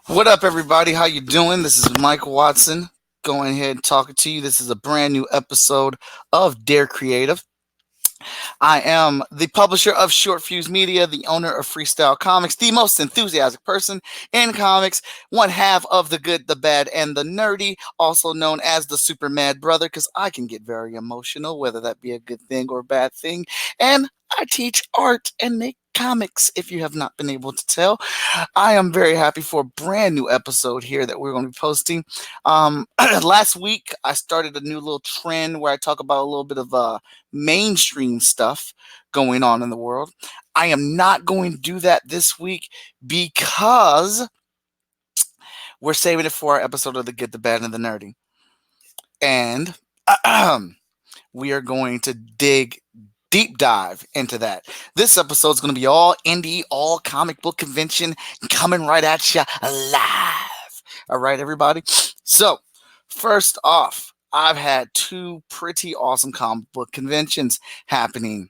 What up, everybody? How you doing? This is Mike Watson going ahead and talking to you. This is a brand new episode of Dare Creative. I am the publisher of Short Fuse Media, the owner of Freestyle Comics, the most enthusiastic person in comics, one half of the good, the bad, and the nerdy, also known as the Super Mad Brother, because I can get very emotional, whether that be a good thing or a bad thing. And I teach art and make comics, if you have not been able to tell. I am very happy for a brand new episode here that we're going to be posting. Last week, I started a new little trend where I talk about a little bit of mainstream stuff going on in the world. I am not going to do that this week because we're saving it for our episode of The Good, the Bad, and the Nerdy. And we are going to dig deep dive into that. This episode is going to be all indie, all comic book convention coming right at you live. All right, everybody. So, first off, I've had two pretty awesome comic book conventions happening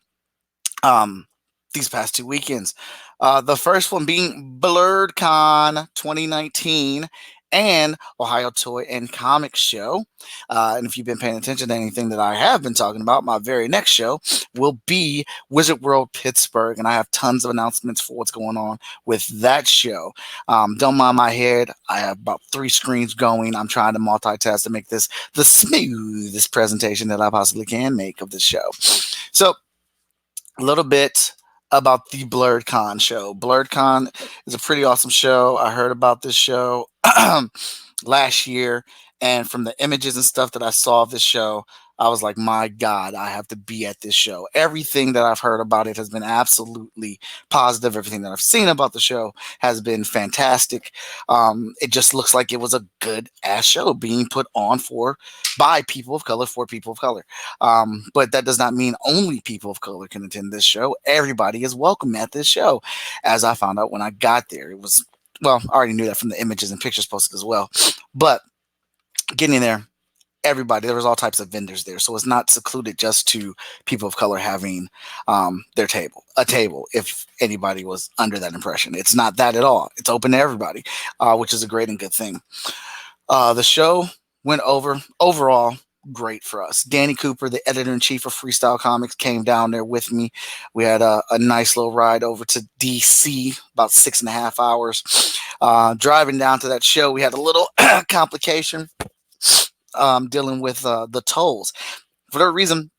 um, these past 2 weekends. The first one being BlerdCon 2019 and Ohio Toy and Comic Show. And if you've been paying attention to anything that I have been talking about, my very next show will be Wizard World Pittsburgh. And I have tons of announcements for what's going on with that show. Don't mind my head. I have about 3 screens going. I'm trying to multitask to make this the smoothest presentation that I possibly can make of the show. So, a little bit about the BlerdCon show. BlerdCon is a pretty awesome show. I heard about this show last year, and from the images and stuff that I saw of this show, I was like, my God, I have to be at this show. Everything that I've heard about it has been absolutely positive. Everything that I've seen about the show has been fantastic. It just looks like it was a good ass show being put on by people of color for people of color. But that does not mean only people of color can attend this show. Everybody is welcome at this show. As I found out when I got there, it was, well, I already knew that from the images and pictures posted as well. But getting there, everybody, there was all types of vendors there, so it's not secluded just to people of color having a table, if anybody was under that impression. It's not that at all. It's open to everybody, which is a great and good thing. The show went overall great for us. Danny Cooper, the editor-in-chief of Freestyle Comics, came down there with me. We had a nice little ride over to DC, about 6.5 hours. Driving down to that show, we had a little complication dealing with the tolls. For that reason,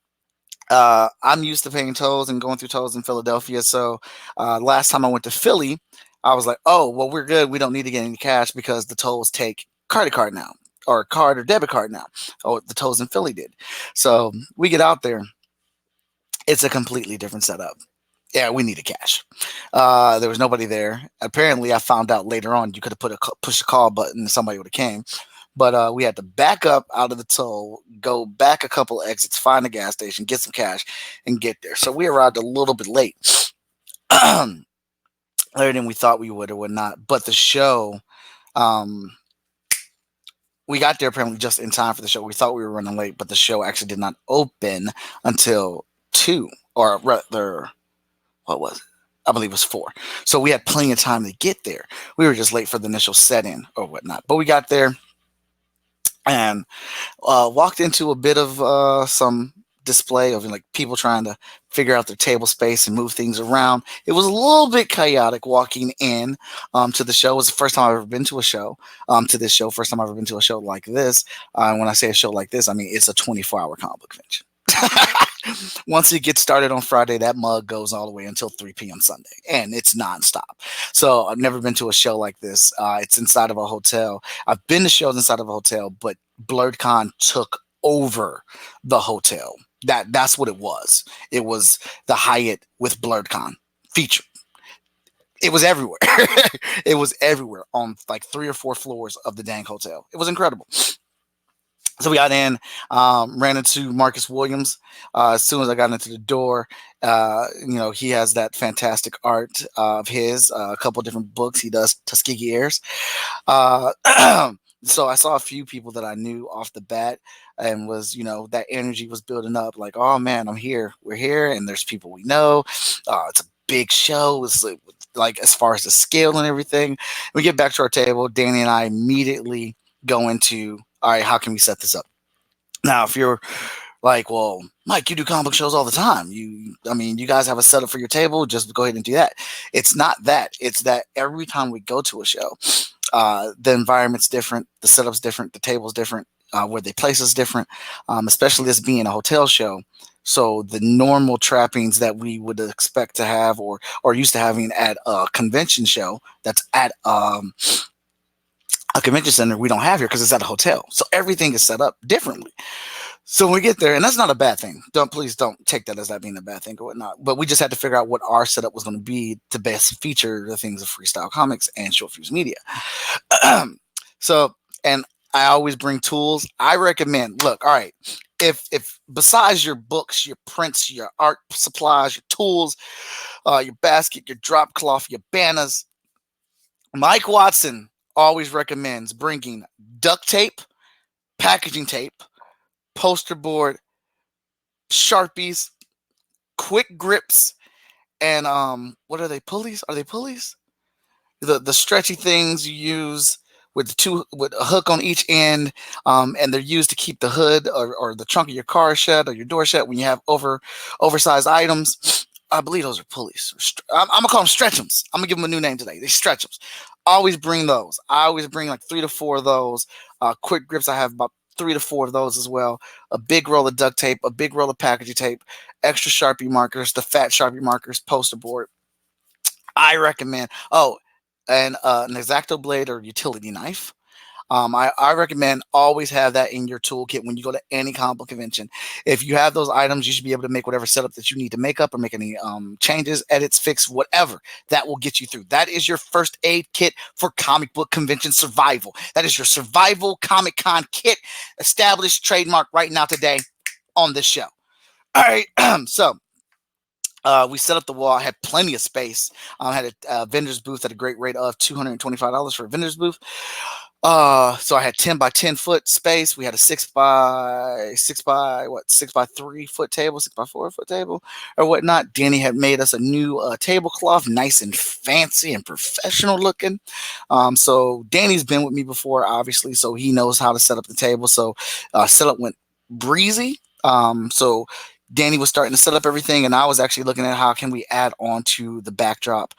I'm used to paying tolls and going through tolls in Philadelphia. So last time I went to Philly, I was like, oh, well, we're good. We don't need to get any cash because the tolls take credit card now, or card or debit card now. Oh, the tolls in Philly did. So we get out there. It's a completely different setup. Yeah, we needed cash. There was nobody there. Apparently, I found out later on you could have push a call button and somebody would have came. But we had to back up out of the toll, go back a couple of exits, find a gas station, get some cash, and get there. So we arrived a little bit late, later than we thought we would or would not. But the show, um, we got there apparently just in time for the show. We thought we were running late, but the show actually did not open until 2, or rather, what was it? I believe it was 4. So we had plenty of time to get there. We were just late for the initial set-in or whatnot. But we got there and walked into a bit of some display of like people trying to figure out their table space and move things around. It was a little bit chaotic walking in to the show. It was the first time I've ever been to a show, to this show. First time I've ever been to a show like this. When I say a show like this, I mean it's a 24-hour comic book convention. Once it gets started on Friday, that mug goes all the way until 3 p.m. Sunday, and it's nonstop. So I've never been to a show like this. It's inside of a hotel. I've been to shows inside of a hotel, but BlerdCon took over the hotel. That's what it was. It was the Hyatt with BlerdCon featured. It was everywhere. It was everywhere on like 3 or 4 floors of the dang hotel. It was incredible. So we got in, ran into Marcus Williams. As soon as I got into the door, he has that fantastic art of his, a couple different books. He does Tuskegee Airs. Uh, so I saw a few people that I knew off the bat, and was, that energy was building up. Like, oh man, I'm here. We're here, and there's people we know. It's a big show. It's like as far as the scale and everything. We get back to our table. Danny and I immediately go into, all right, how can we set this up? Now, if you're like, well, Mike, you do comic book shows all the time. I mean, you guys have a setup for your table. Just go ahead and do that. It's not that. It's that every time we go to a show, the environment's different, the setup's different, the table's different, where they place us different, especially this being a hotel show. So the normal trappings that we would expect to have or used to having at a convention show that's at a convention center, we don't have here because it's at a hotel. So everything is set up differently. So when we get there, and that's not a bad thing. Please don't take that as that being a bad thing or whatnot. But we just had to figure out what our setup was going to be to best feature the things of Freestyle Comics and Short Fuse Media. So, and I always bring tools. I recommend, look, all right, if besides your books, your prints, your art supplies, your tools, your basket, your drop cloth, your banners, Mike Watson always recommends bringing duct tape, packaging tape, poster board, Sharpies, quick grips, and what are they? Pulleys? Are they pulleys? The stretchy things you use with with a hook on each end, and they're used to keep the hood or the trunk of your car shut or your door shut when you have oversized items. I believe those are pulleys. I'm gonna call them stretchums. I'm gonna give them a new name today. They stretchums. Always bring those. I always bring like 3 to 4 of those. Quick grips. I have about 3 to 4 of those as well. A big roll of duct tape, a big roll of packaging tape, extra Sharpie markers, the fat Sharpie markers, poster board. I recommend. Oh, and an X-Acto blade or utility knife. I recommend always have that in your toolkit when you go to any comic book convention. If you have those items, you should be able to make whatever setup that you need to make up or make any changes, edits, fix, whatever. That will get you through. That is your first aid kit for comic book convention survival. That is your survival Comic Con kit, established trademark right now today on this show. All right, so we set up the wall. I had plenty of space. I had a vendor's booth at a great rate of $225 for a vendor's booth. So I had 10 by 10 foot space. We had a 6 by 3 foot table, 6 by 4 foot table, or whatnot. Danny had made us a new tablecloth, nice and fancy and professional looking. So Danny's been with me before, obviously, so he knows how to set up the table. So setup went breezy. So Danny was starting to set up everything, and I was actually looking at how can we add on to the backdrop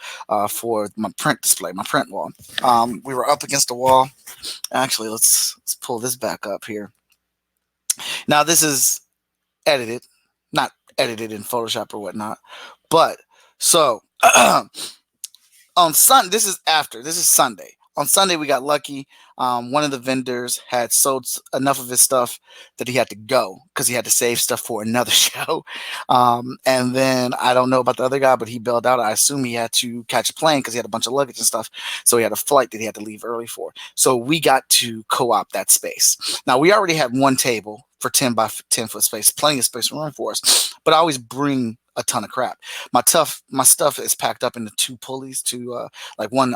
for my print display, my print wall. We were up against the wall. Actually, let's pull this back up here. Now, this is edited, not edited in Photoshop or whatnot, but so on Sunday, this is Sunday. On Sunday, we got lucky. One of the vendors had sold enough of his stuff that he had to go because he had to save stuff for another show. And then I don't know about the other guy, but he bailed out. I assume he had to catch a plane because he had a bunch of luggage and stuff. So he had a flight that he had to leave early for. So we got to co-op that space. Now, we already had one table for 10 by 10 foot space, plenty of space and room for us. But I always bring a ton of crap. My stuff is packed up into 2 pulleys to like one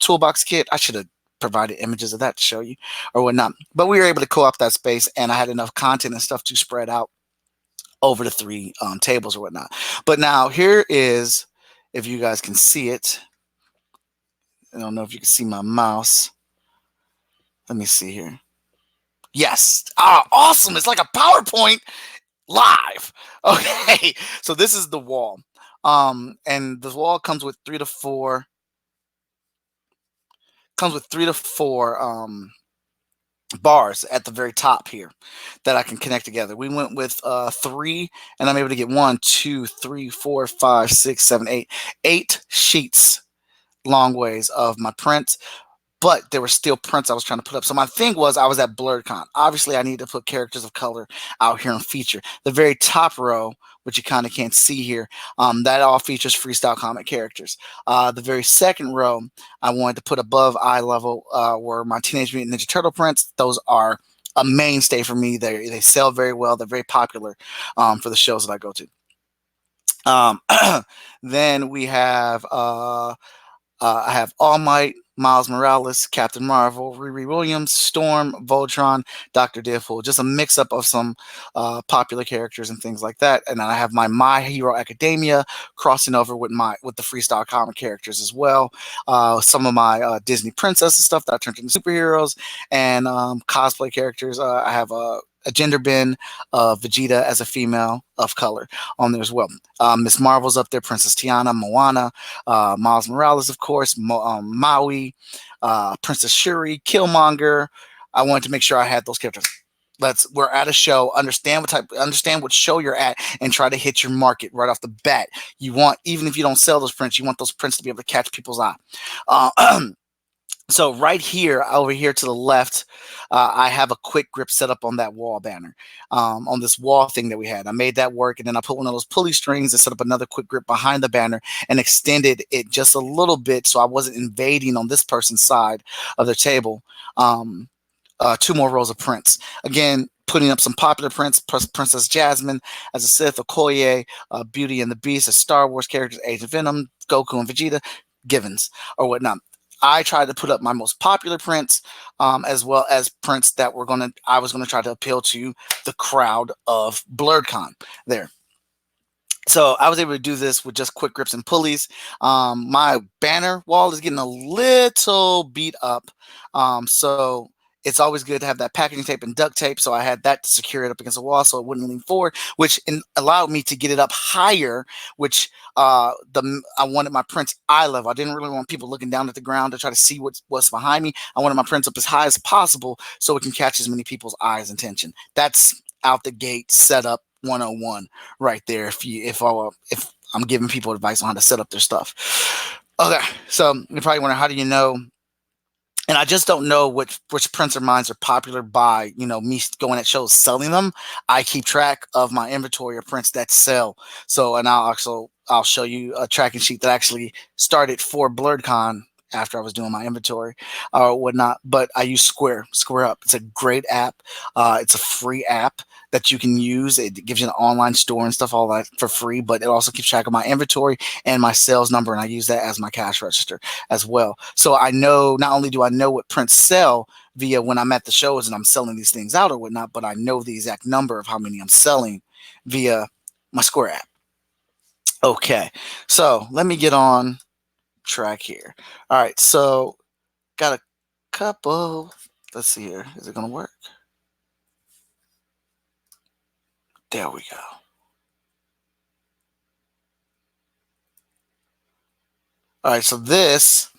toolbox kit. I should have provided images of that to show you or whatnot. But we were able to co-op that space, and I had enough content and stuff to spread out over the 3 tables or whatnot. But now here is, if you guys can see it. I don't know if you can see my mouse. Let me see here. Yes. Awesome. It's like a PowerPoint live. Okay, so this is the wall, and the wall comes with 3 to 4 bars at the very top here that I can connect together. We went with 3, and I'm able to get 1, 2, 3, 4, 5, 6, 7, 8 sheets long ways of my prints. But there were still prints I was trying to put up. So my thing was, I was at BlerdCon. Obviously, I need to put characters of color out here and feature. The very top row, which you kind of can't see here, that all features freestyle comic characters. The very second row, I wanted to put above eye level were my Teenage Mutant Ninja Turtle prints. Those are a mainstay for me. They sell very well. They're very popular for the shows that I go to. Then we have I have All Might, Miles Morales, Captain Marvel, Riri Williams, Storm, Voltron, Dr. Deadpool. Just a mix-up of some popular characters and things like that. And then I have My Hero Academia crossing over with the freestyle comic characters as well. Some of my Disney princess and stuff that I turned into superheroes, and cosplay characters. I have a gender bend of Vegeta as a female of color on there as well. Miss Marvel's up there, Princess Tiana, Moana, Miles Morales, of course, Maui, Princess Shuri, Killmonger. I wanted to make sure I had those characters. We're at a show. Understand what show you're at, and try to hit your market right off the bat. You want, even if you don't sell those prints, you want those prints to be able to catch people's eye. So right here, over here to the left, I have a quick grip set up on that wall banner, on this wall thing that we had. I made that work, and then I put one of those pulley strings and set up another quick grip behind the banner and extended it just a little bit so I wasn't invading on this person's side of their table. 2 more rows of prints. Again, putting up some popular prints: Princess Jasmine as a Sith, Okoye, Beauty and the Beast as Star Wars characters, Agent Venom, Goku and Vegeta, givens or whatnot. I tried to put up my most popular prints, as well as prints that I was gonna try to appeal to the crowd of BlerdCon there. So I was able to do this with just quick grips and pulleys. My banner wall is getting a little beat up, so it's always good to have that packaging tape and duct tape. So I had that to secure it up against the wall so it wouldn't lean forward, which allowed me to get it up higher, which I wanted my prints eye level. I didn't really want people looking down at the ground to try to see what's behind me. I wanted my prints up as high as possible so it can catch as many people's eyes and attention. That's out the gate setup 101 right there. If I'm giving people advice on how to set up their stuff. Okay, so you're probably wondering, how do you know? And I just don't know which prints of mine are popular by, me going at shows selling them. I keep track of my inventory of prints that sell. So, and I'll show you a tracking sheet that actually started for BlerdCon after I was doing my inventory or whatnot. But I use Square Up. It's a great app. It's a free app that you can use. It gives you an online store and stuff, all that for free, but it also keeps track of my inventory and my sales number, and I use that as my cash register as well. So I know, not only do I know what prints sell via when I'm at the shows and I'm selling these things out or whatnot, but I know the exact number of how many I'm selling via my Square app. Okay, so let me get on track here. All right, so got a couple. Let's see here. Is it going to work? There we go. All right, so this,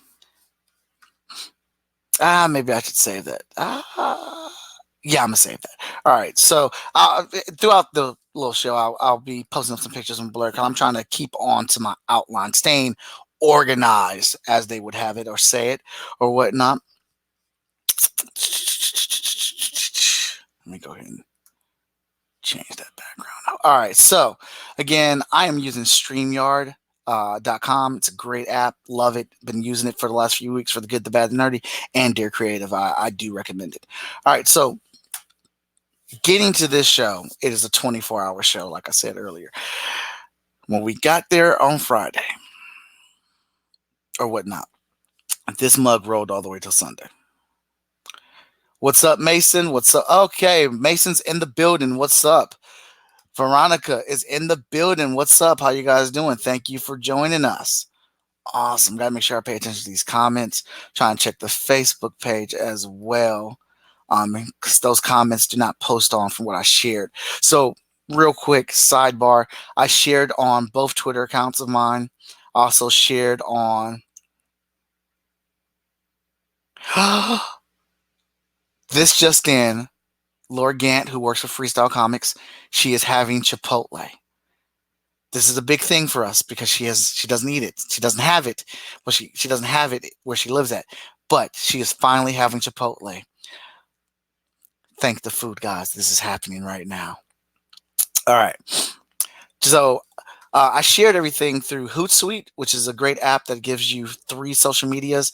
maybe I should save that. Yeah, I'm gonna save that. All right, so throughout the little show, I'll be posting up some pictures on BlerdCon. I'm trying to keep on to my outline, staying organized, as they would have it or say it or whatnot. Let me go ahead and change that background. All right, so again, I am using StreamYard.com. It's a great app. Love it. Been using it for the last few weeks for the good, the bad, the nerdy, and Dear Creative. I do recommend it. All right, so getting to this show, it is a 24-hour show, like I said earlier. When we got there on Friday or whatnot, this mug rolled all the way till Sunday. What's up, Mason? What's up? Okay, Mason's in the building. What's up? Veronica is in the building. What's up? How you guys doing? Thank you for joining us. Awesome. Got to make sure I pay attention to these comments. Try and check the Facebook page as well, because those comments do not post on from what I shared. So real quick sidebar, I shared on both Twitter accounts of mine. Also shared on this just in, Laura Gant, who works for Freestyle Comics, she is having Chipotle. This is a big thing for us because she doesn't eat it. She doesn't have it. Well, she doesn't have it where she lives at, but she is finally having Chipotle. Thank the food gods. This is happening right now. All right. So I shared everything through Hootsuite, which is a great app that gives you 3 social medias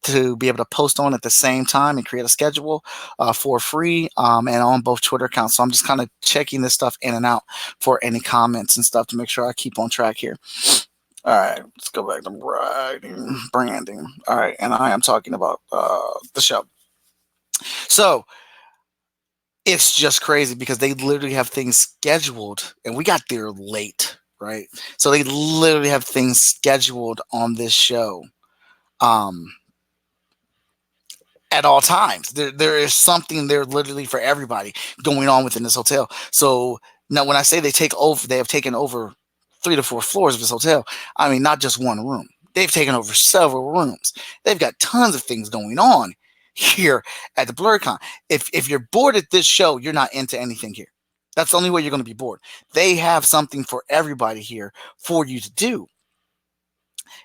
to be able to post on at the same time and create a schedule for free, and on both Twitter accounts. So I'm just kind of checking this stuff in and out for any comments and stuff to make sure I keep on track here. All right, let's go back to writing, branding. All right, and I am talking about the show. So it's just crazy because they literally have things scheduled, and we got there late, right? So they literally have things scheduled on this show. Um, at all times. There is something there literally for everybody going on within this hotel. So now when I say they have taken over 3 to 4 floors of this hotel, I mean not just one room. They've taken over several rooms. They've got tons of things going on here at the BlerdCon. If you're bored at this show, you're not into anything here. That's the only way you're going to be bored. They have something for everybody here for you to do.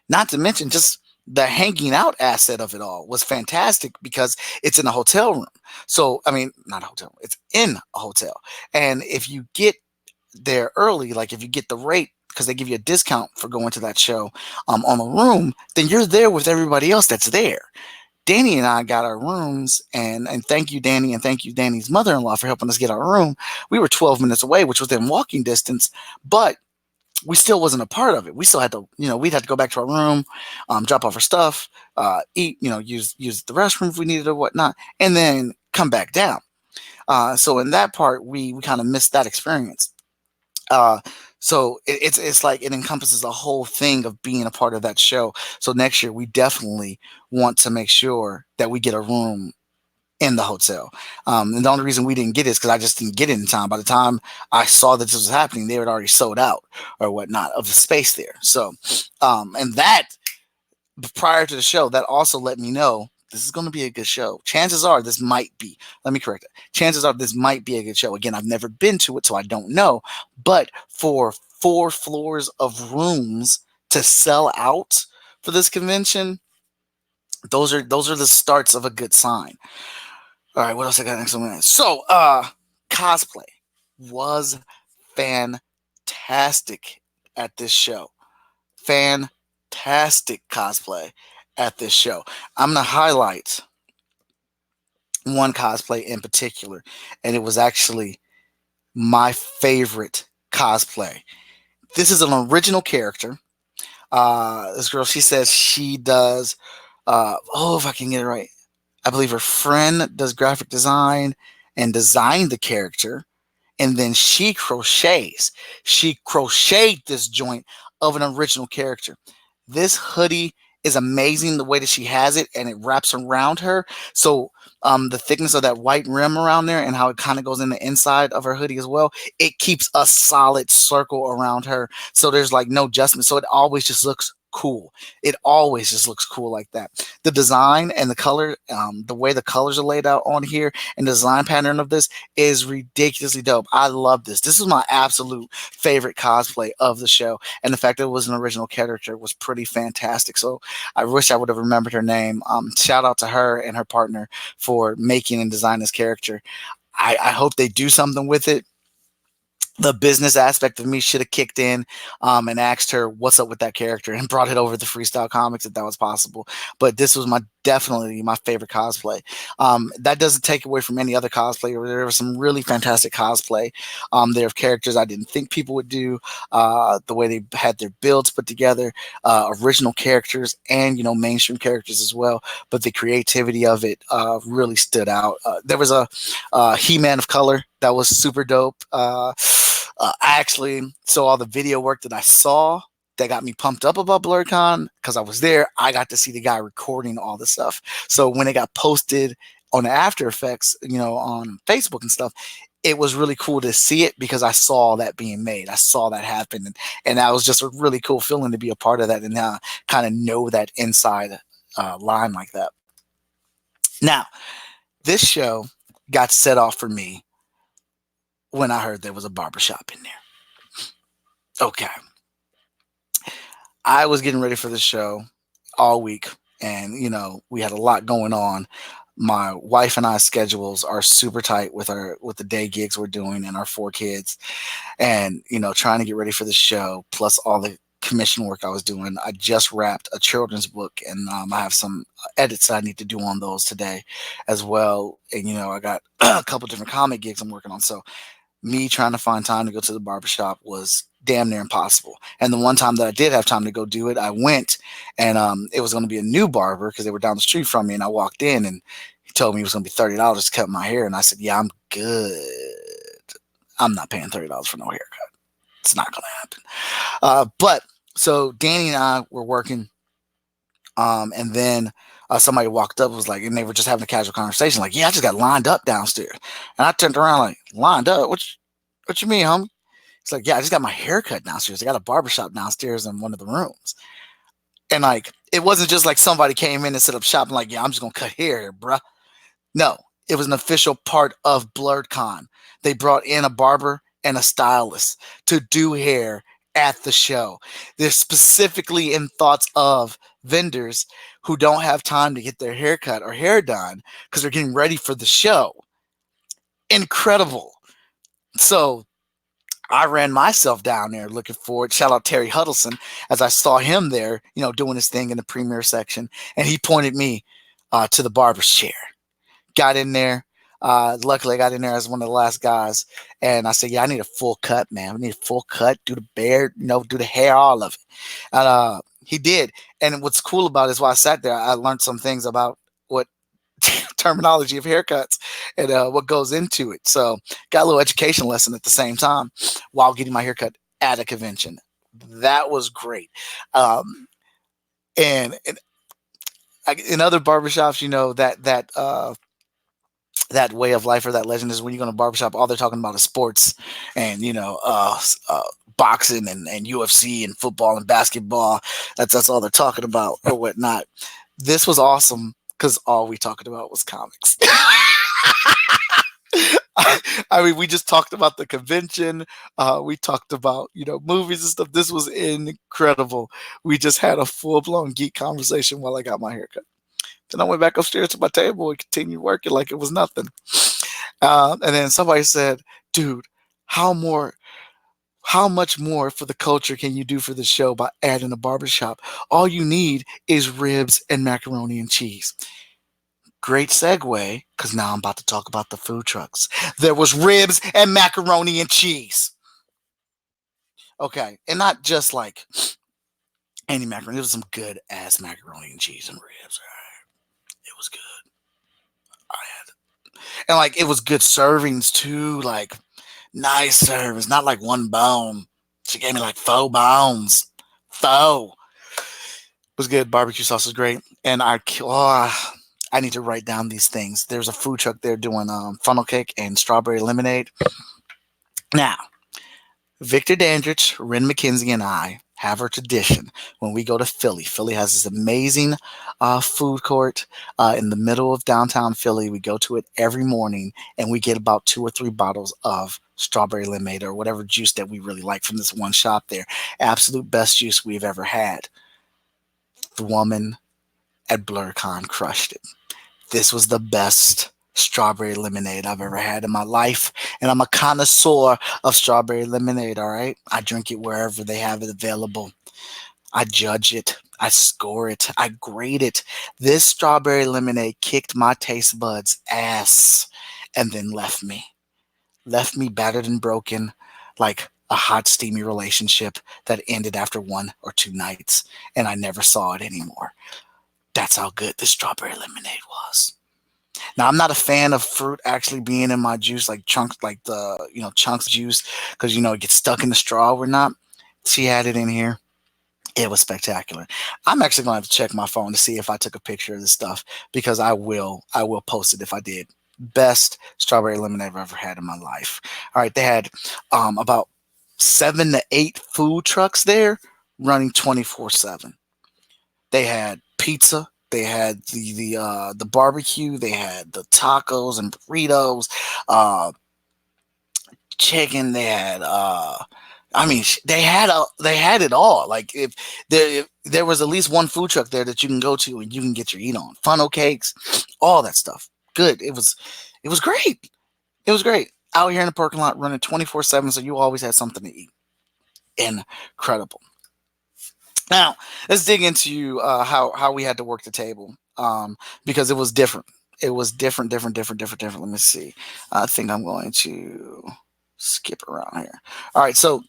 Not to mention just the hanging out asset of it all was fantastic because it's in a hotel room. So, I mean, not a hotel, it's in a hotel. And if you get there early, like if you get the rate, because they give you a discount for going to that show on the room, then you're there with everybody else that's there. Danny and I got our rooms, and thank you, Danny, and thank you, Danny's mother-in-law, for helping us get our room. We were 12 minutes away, which was in walking distance, but we still wasn't a part of it. We still had to, we'd have to go back to our room, drop off our stuff, eat, use the restroom if we needed or whatnot, and then come back down. So in that part, we kind of missed that experience. So it's like it encompasses a whole thing of being a part of that show. So next year, we definitely want to make sure that we get a room in the hotel. And the only reason we didn't get it is because I just didn't get it in time. By the time I saw that this was happening, they had already sold out or whatnot of the space there. So, and that prior to the show, that also let me know this is going to be a good show. Chances are this might be, let me correct it. Chances are this might be a good show. Again, I've never been to it, so I don't know. But for 4 floors of rooms to sell out for this convention, those are the starts of a good sign. All right, what else I got next one? So, cosplay was fantastic at this show. Fantastic cosplay at this show. I'm gonna highlight one cosplay in particular, and it was actually my favorite cosplay. This is an original character. This girl, she says she does. If I can get it right, I believe her friend does graphic design and designed the character, and then she crochets. She crocheted this joint of an original character. This hoodie is amazing the way that she has it, and it wraps around her. So the thickness of that white rim around there and how it kind of goes in the inside of her hoodie as well, it keeps a solid circle around her. So there's like no adjustment. So it always just looks cool. It always just looks cool like that. The design and the color, the way the colors are laid out on here and the design pattern of this is ridiculously dope. I love this. This is my absolute favorite cosplay of the show. And the fact that it was an original character was pretty fantastic. So I wish I would have remembered her name. Shout out to her and her partner for making and designing this character. I hope they do something with it. The business aspect of me should have kicked in and asked her what's up with that character and brought it over to Freestyle Comics if that was possible. But this was definitely my favorite cosplay. That doesn't take away from any other cosplay. There was some really fantastic cosplay. There are characters I didn't think people would do. The way they had their builds put together, original characters and mainstream characters as well. But the creativity of it really stood out. There was a He-Man of color that was super dope. I actually saw all the video work that I saw that got me pumped up about BlerdCon because I was there. I got to see the guy recording all the stuff. So when it got posted on the After Effects, on Facebook and stuff, it was really cool to see it because I saw that being made. I saw that happen. And that was just a really cool feeling to be a part of that and kind of know that inside line like that. Now, this show got set off for me when I heard there was a barbershop in there. Okay. I was getting ready for the show all week, and we had a lot going on. My wife and I's schedules are super tight with the day gigs we're doing and our 4 kids, and trying to get ready for the show plus all the commission work I was doing. I just wrapped a children's book, and I have some edits I need to do on those today as well. And I got a couple different comic gigs I'm working on, so me trying to find time to go to the barbershop was damn near impossible. And the one time that I did have time to go do it, I went, and it was going to be a new barber because they were down the street from me. And I walked in, and he told me it was going to be $30 to cut my hair, and I said, "Yeah, I'm good. I'm not paying $30 for no haircut. It's not going to happen." But so Danny and I were working, and then somebody walked up, was like, and they were just having a casual conversation, like, "Yeah, I just got lined up downstairs." And I turned around like, "Lined up? What you mean, homie?" It's like, "Yeah, I just got my hair cut downstairs. I got a barbershop downstairs in one of the rooms." And like, it wasn't just like somebody came in and set up shop and like, "Yeah, I'm just gonna cut hair, bruh." No, it was an official part of BlerdCon. They brought in a barber and a stylist to do hair at the show. They're specifically in thoughts of vendors who don't have time to get their hair cut or hair done because they're getting ready for the show. Incredible. So I ran myself down there looking forward. Shout out Terry Huddleston as I saw him there, doing his thing in the premiere section, and he pointed me to the barber's chair. Got in there. Luckily, I got in there as one of the last guys, and I said, "Yeah, I need a full cut, man. I need a full cut. Do the beard, do the hair, all of it." And he did. And what's cool about it is while I sat there, I learned some things about what terminology of haircuts and what goes into it. So got a little education lesson at the same time while getting my haircut at a convention. That was great. And in other barbershops, that way of life or that legend is when you go to a barbershop, all they're talking about is sports and boxing and UFC and football and basketball. That's all they're talking about or whatnot. This was awesome because all we talked about was comics. I mean, we just talked about the convention. We talked about movies and stuff. This was incredible. We just had a full blown geek conversation while I got my haircut. Then I went back upstairs to my table and continued working like it was nothing. And then somebody said, "Dude, how much more for the culture can you do for the show by adding a barbershop? All you need is ribs and macaroni and cheese." Great segue, because now I'm about to talk about the food trucks. There was ribs and macaroni and cheese. Okay, and not just like any macaroni. It was some good ass macaroni and cheese and ribs. It was good. I had, and like it was good servings too. Like nice servings, not like one bone. She gave me like 4 bones. Four. It was good. Barbecue sauce was great, and I need to write down these things. There's a food truck there doing funnel cake and strawberry lemonade. Now, Victor Dandridge, Ren McKenzie, and I have our tradition when we go to Philly. Philly has this amazing food court in the middle of downtown Philly. We go to it every morning and we get about 2 or 3 bottles of strawberry lemonade or whatever juice that we really like from this one shop there. Absolute best juice we've ever had. The woman at BlerdCon crushed it. This was the best strawberry lemonade I've ever had in my life. And I'm a connoisseur of strawberry lemonade, all right? I drink it wherever they have it available. I judge it. I score it. I grade it. This strawberry lemonade kicked my taste buds' ass and then left me. Left me battered and broken like a hot, steamy relationship that ended after 1 or 2 nights, and I never saw it anymore. That's how good this strawberry lemonade was. Now I'm not a fan of fruit actually being in my juice, like chunks, like the chunks of juice, because it gets stuck in the straw or not. She had it in here. It was spectacular. I'm actually gonna have to check my phone to see if I took a picture of this stuff because I will post it if I did. Best strawberry lemonade I've ever had in my life. All right, they had about 7 to 8 food trucks there running 24/7. They had pizza. They had the barbecue. They had the tacos and burritos, uh, chicken. They had I mean they had it all. Like if there was at least one food truck there that you can go to and you can get your eat on. Funnel cakes, all that stuff. Good. It was great. It was great. Out here in the parking lot running 24/7, so you always had something to eat. Incredible. Now, let's dig into how we had to work the table because it was different. It was different, different, different, different, different. Let me see. I think I'm going to skip around here. All right, so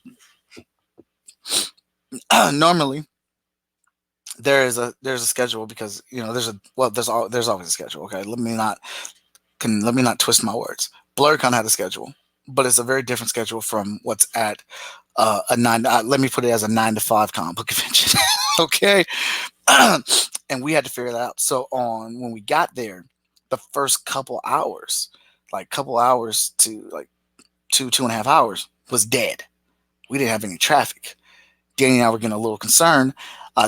Normally there's a schedule because there's always a schedule. Okay, let me not twist my words. BlerdCon had a schedule, but it's a very different schedule from what's at a nine. Let me put it as a 9 to 5 comic book convention. Okay, and we had to figure that out. So on when we got there, the first couple hours to like 2.5 hours was dead. We didn't have any traffic. Danny and I were getting a little concerned.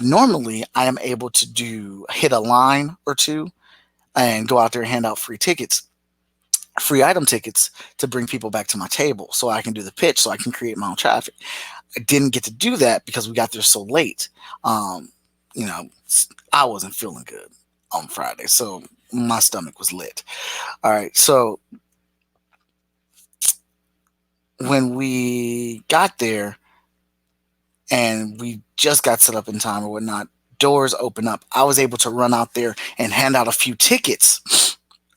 Normally, I am able to hit a line or two and go out there and hand out free item tickets to bring people back to my table so I can do the pitch, so I can create my own traffic. I didn't get to do that because we got there so late. Um, you know, I wasn't feeling good on Friday, so my stomach was lit. All right, so when we got there and we just got set up in time or whatnot, doors open up. I was able to run out there and hand out a few tickets.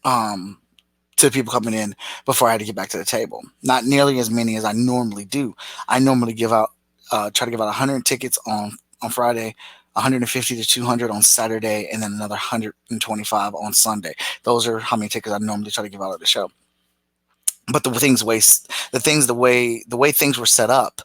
To people coming in before I had to get back to the table. Not nearly as many as I normally do. I normally try to give out 100 tickets on Friday, 150 to 200 on Saturday, and then another 125 on Sunday. Those are how many tickets I normally try to give out at the show. But the way things were set up,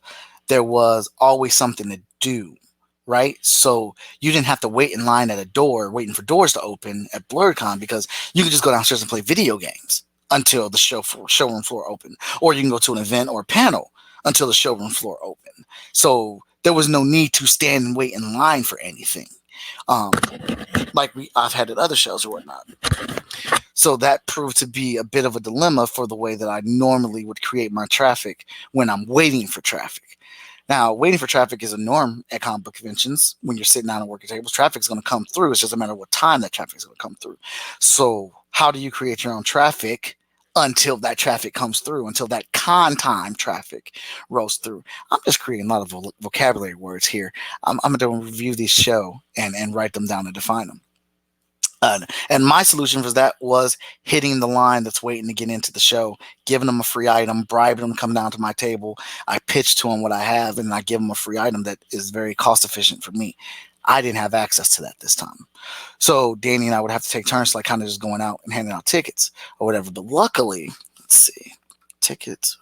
there was always something to do, right? So you didn't have to wait in line at a door waiting for doors to open at BlerdCon because you could just go downstairs and play video games until the showroom floor opened, or you can go to an event or a panel until the showroom floor opened. So there was no need to stand and wait in line for anything, um, like I've had at other shows or whatnot. So that proved to be a bit of a dilemma for the way that I normally would create my traffic when I'm waiting for traffic. Now, waiting for traffic is a norm at comic book conventions. When you're sitting down and working tables, traffic is going to come through. It's just a matter of what time that traffic is going to come through. So, how do you create your own traffic until that traffic comes through, until that con time traffic rolls through? I'm just creating a lot of vocabulary words here. I'm going to review this show and write them down and define them. And my solution for that was hitting the line that's waiting to get into the show, giving them a free item, bribing them to come down to my table. I pitch to them what I have, and I give them a free item that is very cost efficient for me. I didn't have access to that this time. So Danny and I would have to take turns, like kind of just going out and handing out tickets or whatever. But luckily, let's see, tickets.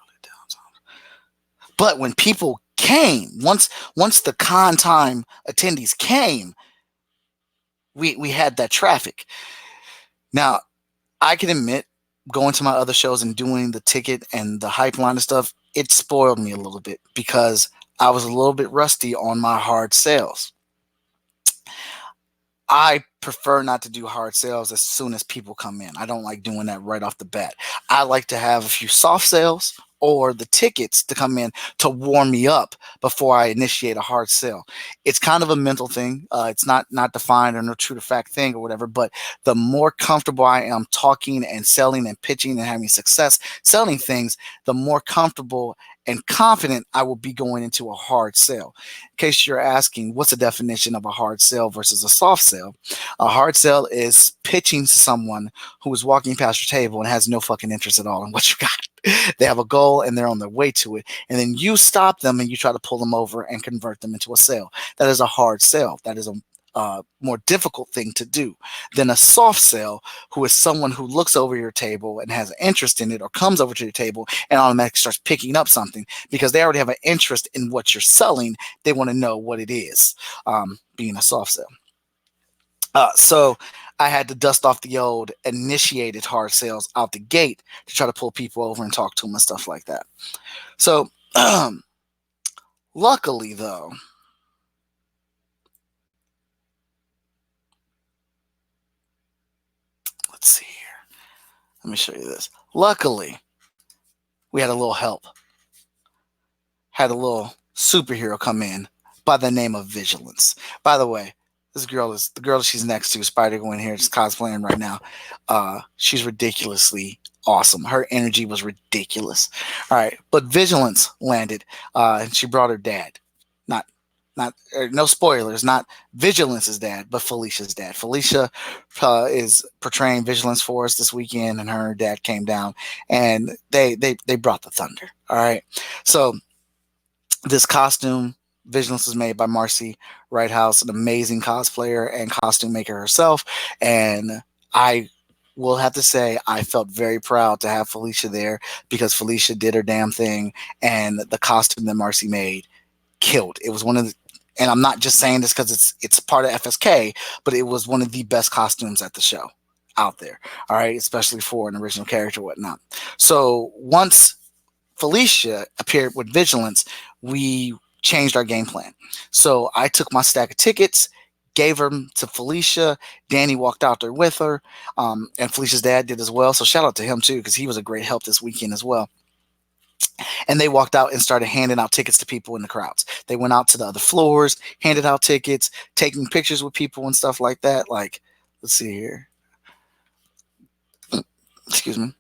But when people came, once the con time attendees came, we had that traffic. Now, I can admit, going to my other shows and doing the ticket and the hype line and stuff, it spoiled me a little bit because I was a little bit rusty on my hard sales. I prefer not to do hard sales as soon as people come in. I don't like doing that right off the bat. I like to have a few soft sales or the tickets to come in to warm me up before I initiate a hard sale. It's kind of a mental thing. It's not defined or no true to fact thing or whatever, but the more comfortable I am talking and selling and pitching and having success selling things, the more comfortable and confident I will be going into a hard sale. In case you're asking, what's the definition of a hard sale versus a soft sale? A hard sell is pitching to someone who is walking past your table and has no fucking interest at all in what you got. They have a goal and they're on their way to it. And then you stop them and you try to pull them over and convert them into a sale. That is a hard sell. That is a more difficult thing to do than a soft sell, who is someone who looks over your table and has an interest in it or comes over to your table and automatically starts picking up something because they already have an interest in what you're selling. They want to know what it is, being a soft sell. So I had to dust off the old initiated hard sales out the gate to try to pull people over and talk to them and stuff like that. So luckily, though, let's see here. Let me show you this. Luckily, we had a little help. Had a little superhero come in by the name of Vigilance. By the way, this girl is the girl she's next to, Spider Gwen here, just cosplaying right now. She's ridiculously awesome. Her energy was ridiculous. All right, but Vigilance landed, and she brought her dad. Not no spoilers. Not Vigilance's dad, but Felicia's dad. Felicia is portraying Vigilance for us this weekend, and her dad came down, and they brought the thunder. All right, so this costume Vigilance was made by Marcy Righthouse, an amazing cosplayer and costume maker herself. And I will have to say, I felt very proud to have Felicia there because Felicia did her damn thing, and the costume that Marcy made killed. It was one of the, and I'm not just saying this because it's part of FSK, but it was one of the best costumes at the show out there. All right, especially for an original character, whatnot. So once Felicia appeared with Vigilance, we changed our game plan. So I took my stack of tickets, gave them to Felicia. Danny walked out there with her, and Felicia's dad did as well. So shout out to him too, because he was a great help this weekend as well. And they walked out and started handing out tickets to people in the crowds. They went out to the other floors, handed out tickets, taking pictures with people and stuff like that. Like, let's see here. Excuse me.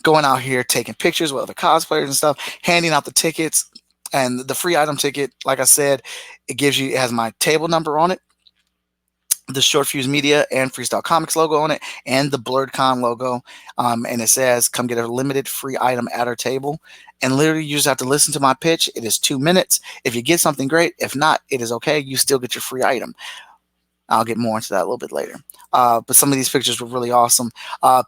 Going out here, taking pictures with other cosplayers and stuff, handing out the tickets. And the free item ticket, like I said, it has my table number on it, the Short Fuse Media and Freestyle Comics logo on it, and the BlerdCon logo. And it says, come get a limited free item at our table. And literally, you just have to listen to my pitch. It is 2 minutes. If you get something, great. If not, it is okay. You still get your free item. I'll get more into that a little bit later. But some of these pictures were really awesome.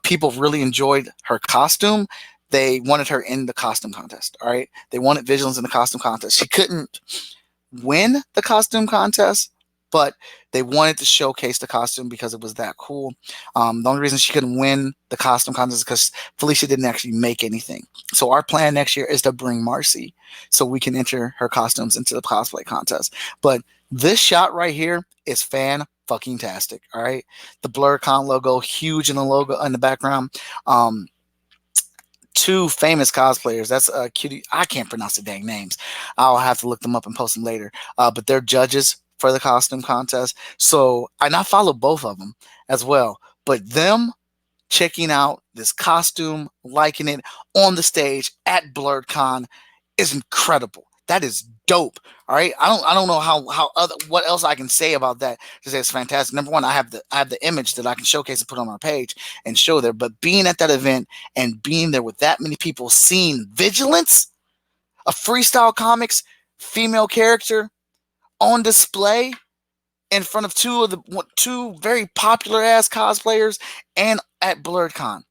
People really enjoyed her costume. They wanted her in the costume contest. All right. They wanted Vigilance in the costume contest. She couldn't win the costume contest, but they wanted to showcase the costume because it was that cool. The only reason she couldn't win the costume contest is because Felicia didn't actually make anything. So our plan next year is to bring Marcy so we can enter her costumes into the cosplay contest. But this shot right here is fan-fucking-tastic. All right. The BlerdCon logo, huge in the logo in the background. Two famous cosplayers. That's cutie. I can't pronounce the dang names. I'll have to look them up and post them later. But they're judges for the costume contest. So, and I follow both of them as well. But them checking out this costume, liking it on the stage at BlerdCon is incredible. That is dope. All right. I don't know what else I can say about that. Just say it's fantastic. Number one, I have the image that I can showcase and put on our page and show there. But being at that event and being there with that many people seeing Vigilance, a Freestyle Comics female character on display in front of two very popular ass cosplayers and at BlerdCon,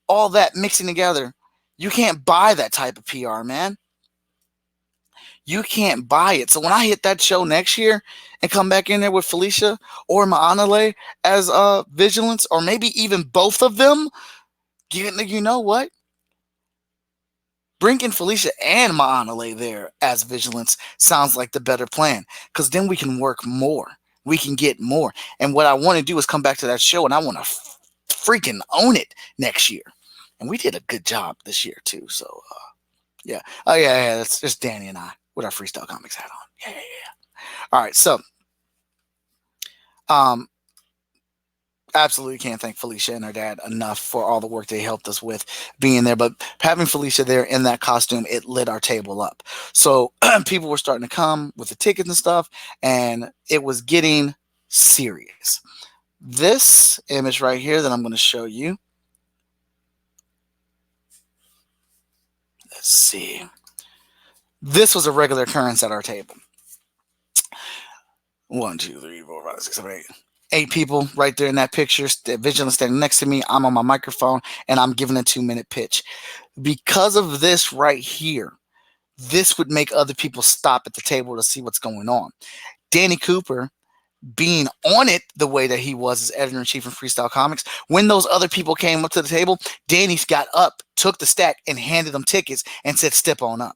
all that mixing together, you can't buy that type of PR, man. You can't buy it. So when I hit that show next year and come back in there with Felicia or Ma'anale as Vigilance, or maybe even both of them, you know what? Bringing Felicia and Ma'anale there as Vigilance sounds like the better plan, because then we can work more. We can get more. And what I want to do is come back to that show, and I want to freaking own it next year. And we did a good job this year, too. So, yeah. Oh, yeah. That's just Danny and I with our Freestyle Comics hat on. Yeah. All right. So, absolutely can't thank Felicia and her dad enough for all the work they helped us with being there. But having Felicia there in that costume, it lit our table up. So people were starting to come with the tickets and stuff, and it was getting serious. This image right here that I'm going to show you. Let's see. This was a regular occurrence at our table. 1, 2, 3, 4, 5, 6, 7, 8. 8 people right there in that picture. Vigilance standing next to me. I'm on my microphone, and I'm giving a 2-minute pitch. Because of this right here, this would make other people stop at the table to see what's going on. Danny Cooper, being on it the way that he was as editor-in-chief of Freestyle Comics, when those other people came up to the table, Danny got up, took the stack, and handed them tickets and said, step on up.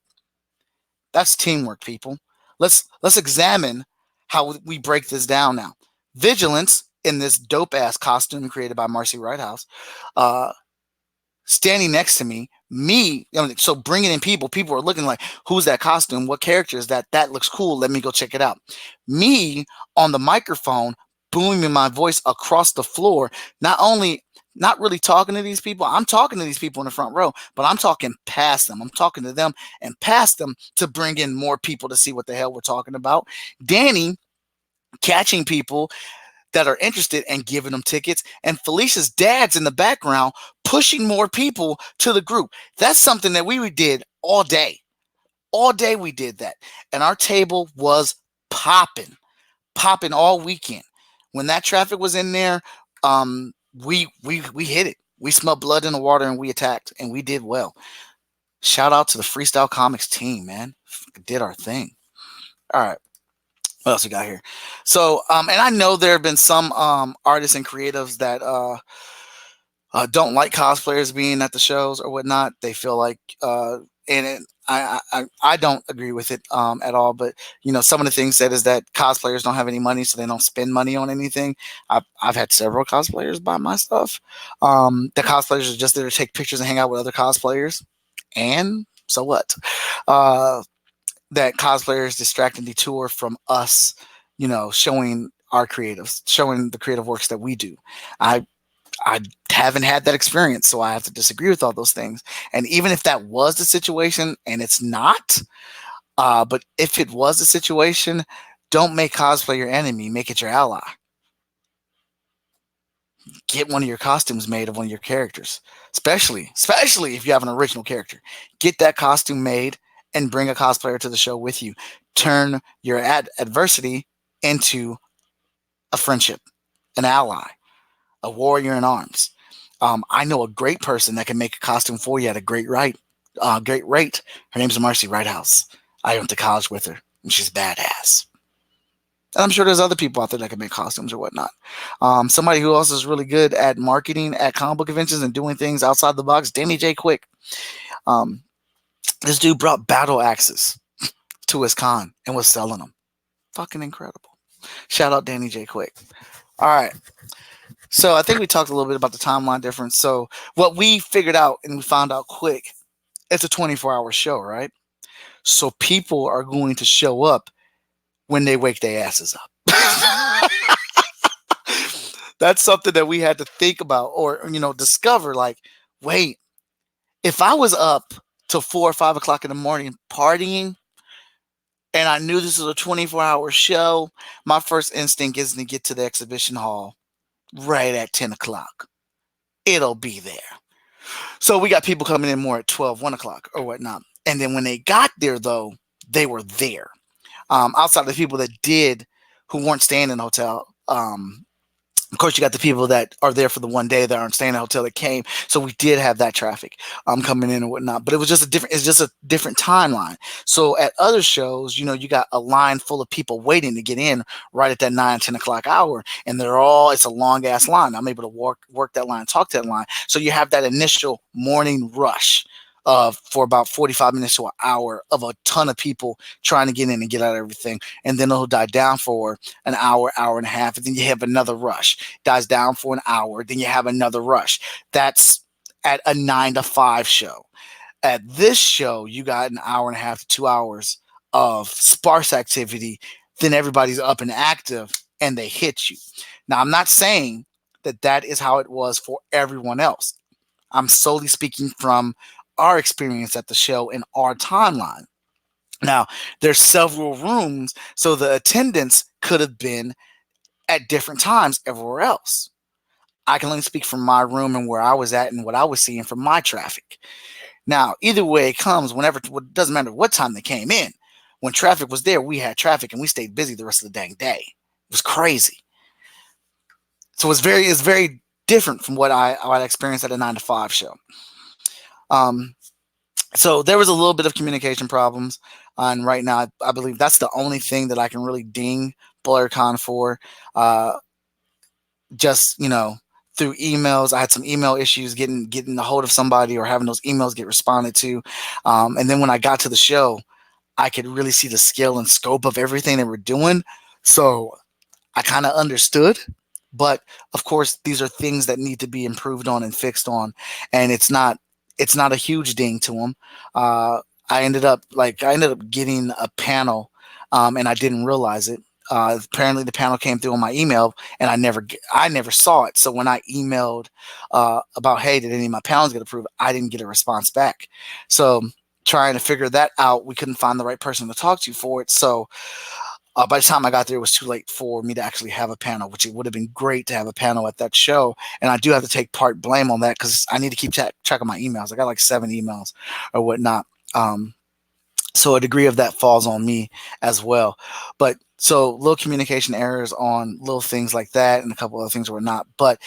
That's teamwork, people. Let's examine how we break this down now. Vigilance in this dope-ass costume created by Marcy Righthouse, standing next to me, so bringing in people are looking like, who's that costume? What character is that? That looks cool. Let me go check it out. Me on the microphone, booming my voice across the floor, not really talking to these people. I'm talking to these people in the front row, but I'm talking past them. I'm talking to them and past them to bring in more people to see what the hell we're talking about. Danny catching people that are interested and giving them tickets, and Felicia's dad's in the background pushing more people to the group. That's something that we did all day. All day we did that. And our table was popping, popping all weekend. When that traffic was in there, we hit it. We smelled blood in the water and we attacked and we did well. Shout out to the Freestyle Comics team, man. Did our thing. All right. What else we got here? So, and I know there have been some artists and creatives that don't like cosplayers being at the shows or whatnot. They feel like, and I don't agree with it at all. But some of the things said is that cosplayers don't have any money, so they don't spend money on anything. I've had several cosplayers buy my stuff. The cosplayers are just there to take pictures and hang out with other cosplayers, and so what? That cosplayers distract and detour from us, showing our creatives, showing the creative works that we do. I haven't had that experience, so I have to disagree with all those things. And even if that was the situation, and it's not, but if it was the situation, don't make cosplay your enemy, make it your ally. Get one of your costumes made of one of your characters, especially if you have an original character. Get that costume made and bring a cosplayer to the show with you. Turn your adversity into a friendship, an ally, a warrior in arms. I know a great person that can make a costume for you at a great rate. Her name's Marcy Righthouse. I went to college with her, and she's badass. And I'm sure there's other people out there that can make costumes or whatnot. Somebody who also is really good at marketing at comic book conventions and doing things outside the box, Danny J. Quick. This dude brought battle axes to his con and was selling them. Fucking incredible. Shout out Danny J. Quick. All right. So I think we talked a little bit about the timeline difference. So what we figured out and we found out quick, it's a 24-hour show, right? So people are going to show up when they wake their asses up. That's something that we had to think about or, discover. Like, wait, if I was up till 4 or 5 o'clock in the morning partying and I knew this was a 24-hour show, my first instinct is to get to the exhibition hall right at 10 o'clock. It'll be there. So we got people coming in more at 12, 1 o'clock or whatnot. And then when they got there, though, they were there. Outside of the people who weren't staying in the hotel, of course, you got the people that are there for the one day that aren't staying in a hotel that came. So we did have that traffic coming in and whatnot. But it's just a different timeline. So at other shows, you got a line full of people waiting to get in right at that 9, 10 o'clock hour. And it's a long ass line. I'm able to work that line, talk that line. So you have that initial morning rush for about 45 minutes to an hour of a ton of people trying to get in and get out of everything. And then it'll die down for an hour, hour and a half. And then you have another rush. Dies down for an hour. Then you have another rush. That's at a 9 to 5 show. At this show, you got an hour and a half to 2 hours of sparse activity. Then everybody's up and active and they hit you. Now, I'm not saying that is how it was for everyone else. I'm solely speaking from our experience at the show and our timeline. Now, there's several rooms, so the attendance could have been at different times everywhere else. I can only speak from my room and where I was at and what I was seeing from my traffic. Now, either way it comes, it doesn't matter what time they came in. When traffic was there, we had traffic and we stayed busy the rest of the dang day. It was crazy. So it's very different from what I experienced at a 9 to 5 show. So there was a little bit of communication problems, and right now I believe that's the only thing that I can really ding BlerdCon for. Just through emails, I had some email issues getting a hold of somebody or having those emails get responded to, and then when I got to the show, I could really see the scale and scope of everything they were doing. So I kind of understood. But of course, these are things that need to be improved on and fixed on, and it's not a huge ding to them. I ended up getting a panel, and I didn't realize it. Apparently, the panel came through on my email, and I never saw it. So when I emailed about, hey, did any of my panels get approved? I didn't get a response back. So trying to figure that out, we couldn't find the right person to talk to for it. So by the time I got there, it was too late for me to actually have a panel, which it would have been great to have a panel at that show. And I do have to take part blame on that because I need to keep track of my emails. I got like 7 emails or whatnot. So a degree of that falls on me as well. But So little communication errors on little things like that, and a couple other things were not. But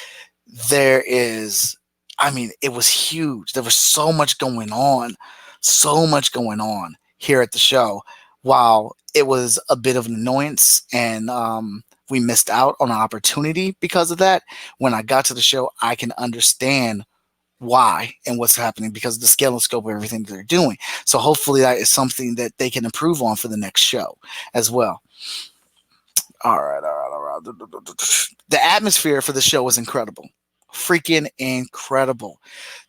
there is, I mean, it was huge. There was so much going on here at the show. While it was a bit of an annoyance, and we missed out on an opportunity because of that. When I got to the show, I can understand why and what's happening because of the scale and scope of everything that they're doing. So hopefully that is something that they can improve on for the next show as well. All right, all right, all right. The atmosphere for the show was incredible. Freaking incredible.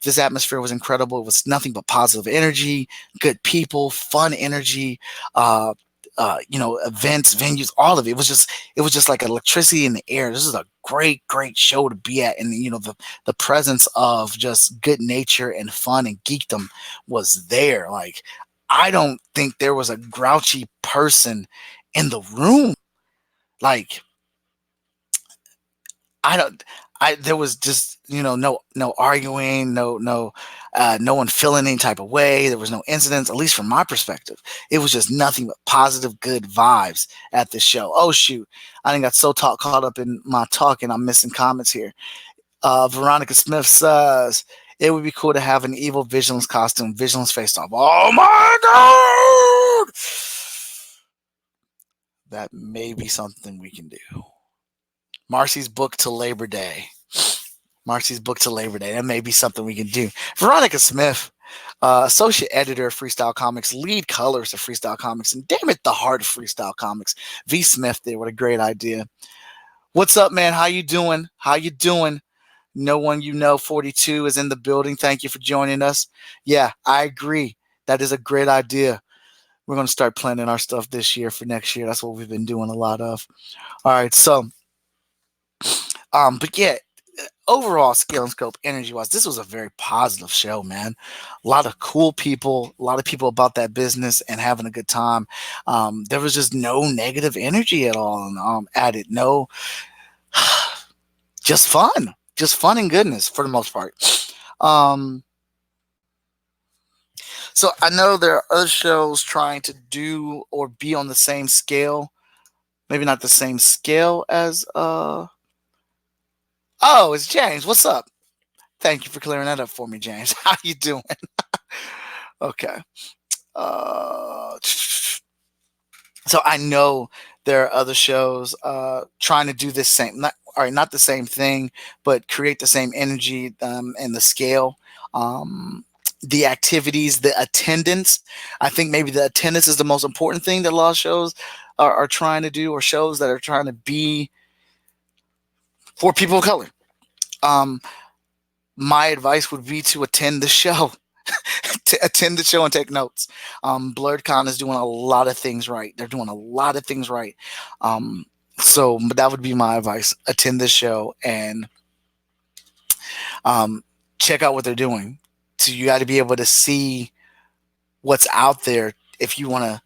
This atmosphere was incredible. It was nothing but positive energy, good people, fun energy, events, venues, all of it. It was just like electricity in the air. This is a great, great show to be at. And the presence of just good nature and fun and geekdom was there. Like, I don't think there was a grouchy person in the room. Like, I don't. There was just no arguing, no one feeling any type of way. There was no incidents, at least from my perspective. It was just nothing but positive, good vibes at this show. Oh shoot, I didn't got so caught up in my talking, I'm missing comments here. Veronica Smith says it would be cool to have an evil Vigilance costume, Vigilance face off. Oh my god, that may be something we can do. Marcy's book to Labor Day. That may be something we can do. Veronica Smith, associate editor of Freestyle Comics, lead colorist of Freestyle Comics, and damn it, the heart of Freestyle Comics. V. Smith there. What a great idea. What's up, man? How you doing? No one 42 is in the building. Thank you for joining us. Yeah, I agree. That is a great idea. We're going to start planning our stuff this year for next year. That's what we've been doing a lot of. All right, so but yeah, overall scale and scope energy wise, this was a very positive show, man. A lot of cool people, a lot of people about that business and having a good time. There was just no negative energy at all at it. No, just fun and goodness for the most part. So I know there are other shows trying to do or be on the same scale, maybe not the same scale as Oh, it's James. What's up? Thank you for clearing that up for me, James. How you doing? Okay. So I know there are other shows trying to do this same, not the same thing, but create the same energy and the scale. The activities, the attendance. I think maybe the attendance is the most important thing that a lot of shows are trying to do, or shows that are trying to be for people of color. My advice would be to attend the show. To attend the show and take notes. BlerdCon is doing a lot of things right. They're doing a lot of things right. But that would be my advice. Attend this show and check out what they're doing. So you got to be able to see what's out there if you want to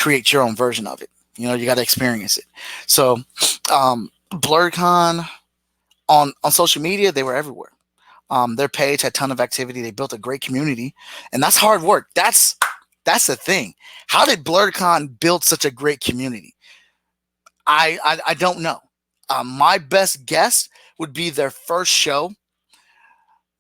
create your own version of it. You got to experience it. So BlerdCon on social media, they were everywhere. Their page had a ton of activity. They built a great community, and that's hard work. That's the thing. How did BlerdCon build such a great community? I don't know. My best guess would be their first show.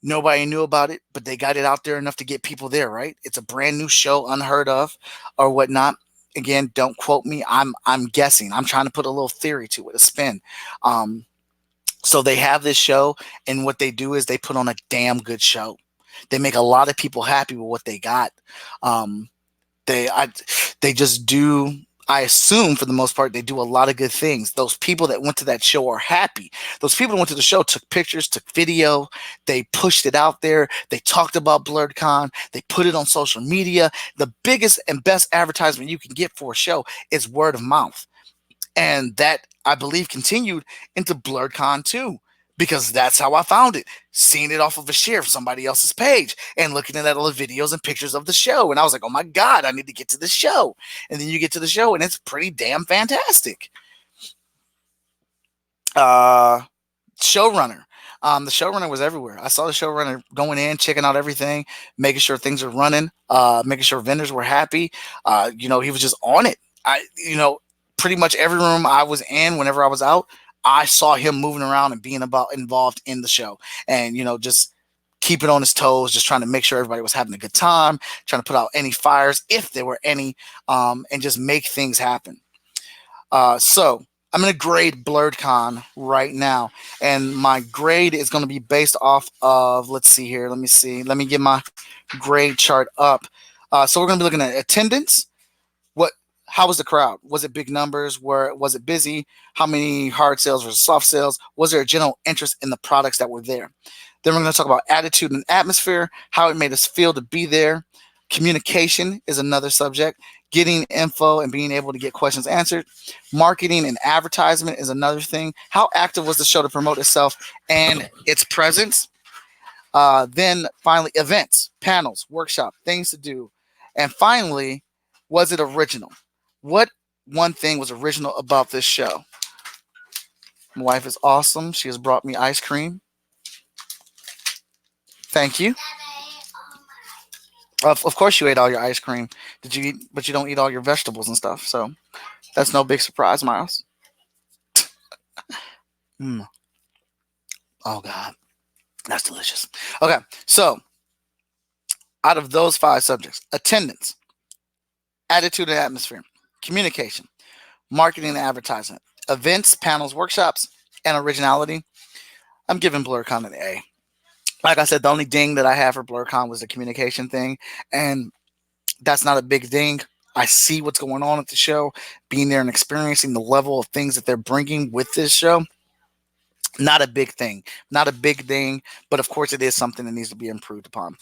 Nobody knew about it, but they got it out there enough to get people there, right? It's a brand new show, unheard of, or whatnot. Again, don't quote me. I'm guessing. I'm trying to put a little theory to it, a spin. So they have this show, and what they do is they put on a damn good show. They make a lot of people happy with what they got. They just do. I assume for the most part they do a lot of good things. Those people that went to that show are happy. Those people that went to the show took pictures, took video. They pushed it out there. They talked about BlerdCon. They put it on social media. The biggest and best advertisement you can get for a show is word of mouth. And that, I believe, continued into BlerdCon too, because that's how I found it. Seeing it off of a share of somebody else's page and looking at all the videos and pictures of the show. And I was like, oh my God, I need to get to the show. And then you get to the show and it's pretty damn fantastic. Showrunner. The showrunner was everywhere. I saw the showrunner going in, checking out everything, making sure things are running, making sure vendors were happy. He was just on it. pretty much every room I was in, whenever I was out, I saw him moving around and being about involved in the show, and just keeping on his toes, just trying to make sure everybody was having a good time, trying to put out any fires if there were any, and just make things happen. So I'm going to grade BlerdCon right now, and my grade is going to be based off of, let's see here, let me see, let me get my grade chart up. So we're going to be looking at attendance. How was the crowd? Was it big numbers? Was it busy? How many hard sales versus soft sales? Was there a general interest in the products that were there? Then we're going to talk about attitude and atmosphere, how it made us feel to be there. Communication is another subject. Getting info and being able to get questions answered. Marketing and advertisement is another thing. How active was the show to promote itself and its presence? Then finally, events, panels, workshop, things to do. And finally, was it original? What one thing was original about this show? My wife is awesome. She has brought me ice cream. Thank you. Of course, you ate all your ice cream. Did you eat? But you don't eat all your vegetables and stuff. So that's no big surprise, Miles. Mm. Oh God, that's delicious. Okay, so out of those 5 subjects: attendance, attitude and atmosphere, communication, marketing and advertisement, events, panels, workshops, and originality, I'm giving BlerdCon an A. Like I said, the only ding that I have for BlerdCon was the communication thing, and that's not a big ding. I see what's going on at the show, being there and experiencing the level of things that they're bringing with this show. Not a big thing, not a big thing, but of course it is something that needs to be improved upon.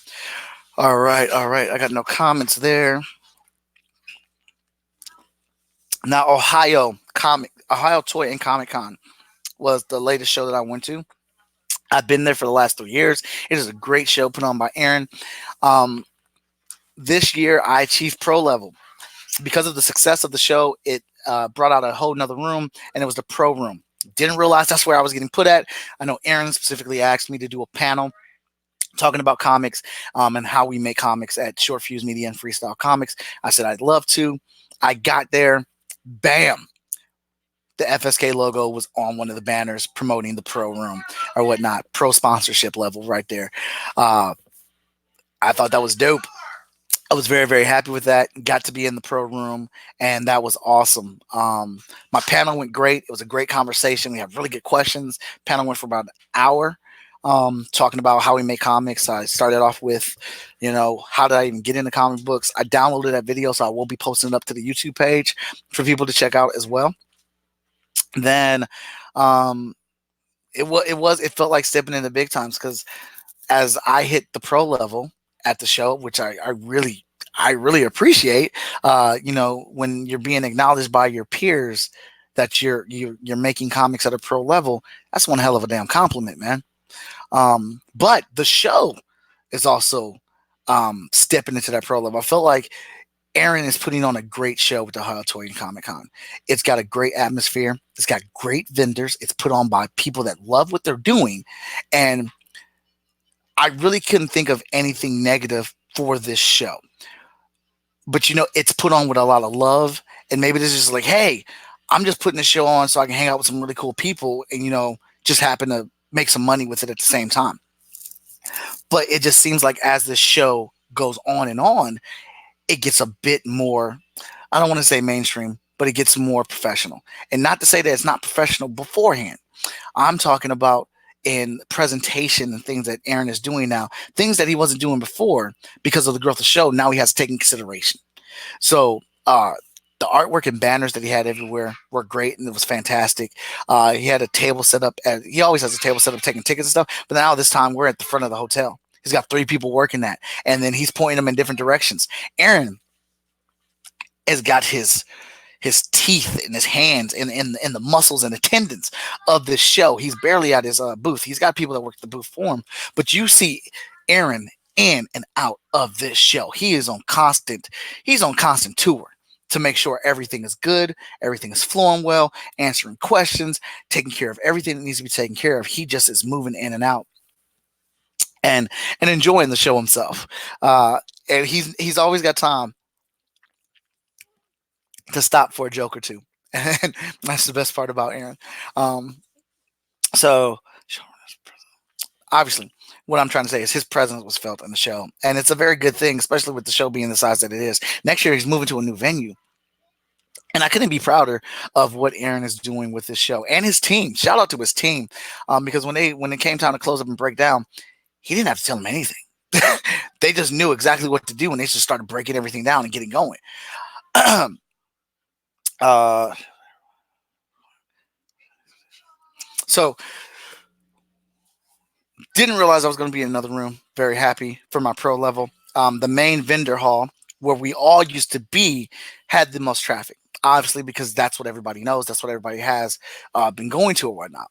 All right, all right. I got no comments there. Now, Ohio Toy and Comic Con was the latest show that I went to. I've been there for the last 3 years. It is a great show put on by Aaron. Um, this year, I achieved pro level. Because of the success of the show, it brought out a whole nother room, and it was the pro room. Didn't realize that's where I was getting put at. I know Aaron specifically asked me to do a panel talking about comics and how we make comics at Short Fuse Media and Freestyle Comics. I said I'd love to. I got there. Bam. The FSK logo was on one of the banners promoting the pro room or whatnot. Pro sponsorship level right there. I thought that was dope. I was very, very happy with that. Got to be in the pro room, and that was awesome. My panel went great. It was a great conversation. We had really good questions. Panel went for about an hour, talking about how we make comics. I started off with, how did I even get into comic books? I downloaded that video, so I will be posting it up to the YouTube page for people to check out as well. Then it felt like stepping into big times because as I hit the pro level at the show, which I really appreciate, when you're being acknowledged by your peers that you're making comics at a pro level, that's one hell of a damn compliment, man. But the show is also stepping into that pro level. I felt like Aaron is putting on a great show with the Ohio Toy and Comic Con. It's got a great atmosphere. It's got great vendors. It's put on by people that love what they're doing. And I really couldn't think of anything negative for this show. But, it's put on with a lot of love. And maybe this is just like, hey, I'm just putting this show on so I can hang out with some really cool people and, just happen to make some money with it at the same time. But it just seems like as this show goes on, it gets a bit more, I don't want to say mainstream, but it gets more professional. And not to say that it's not professional beforehand. I'm talking about in presentation and things that Aaron is doing now, things that he wasn't doing before because of the growth of the show. Now he has to take in consideration. So the artwork and banners that he had everywhere were great, and it was fantastic. He had a table set up. He always has a table set up taking tickets and stuff. But now this time we're at the front of the hotel. He's got 3 people working that, and then he's pointing them in different directions. Aaron has got his teeth in his hands and in the muscles and the tendons of this show. He's barely at his booth. He's got people that work the booth for him, but you see Aaron in and out of this show. He's on constant tour to make sure everything is good, everything is flowing well, answering questions, taking care of everything that needs to be taken care of. He just is moving in and out and enjoying the show himself. And he's always got time to stop for a joke or two And that's the best part about Aaron. Um, so obviously, what I'm trying to say is his presence was felt in the show, and it's a very good thing, especially with the show being the size that it is. Next year, he's moving to a new venue, and I couldn't be prouder of what Aaron is doing with this show and his team. Shout out to his team, because when it came time to close up and break down, he didn't have to tell them anything. They just knew exactly what to do, and they just started breaking everything down and getting going. uh, so didn't realize I was going to be in another room. Very happy for my pro level. The main vendor hall where we all used to be had the most traffic. Obviously, because that's what everybody knows. That's what everybody has been going to or whatnot.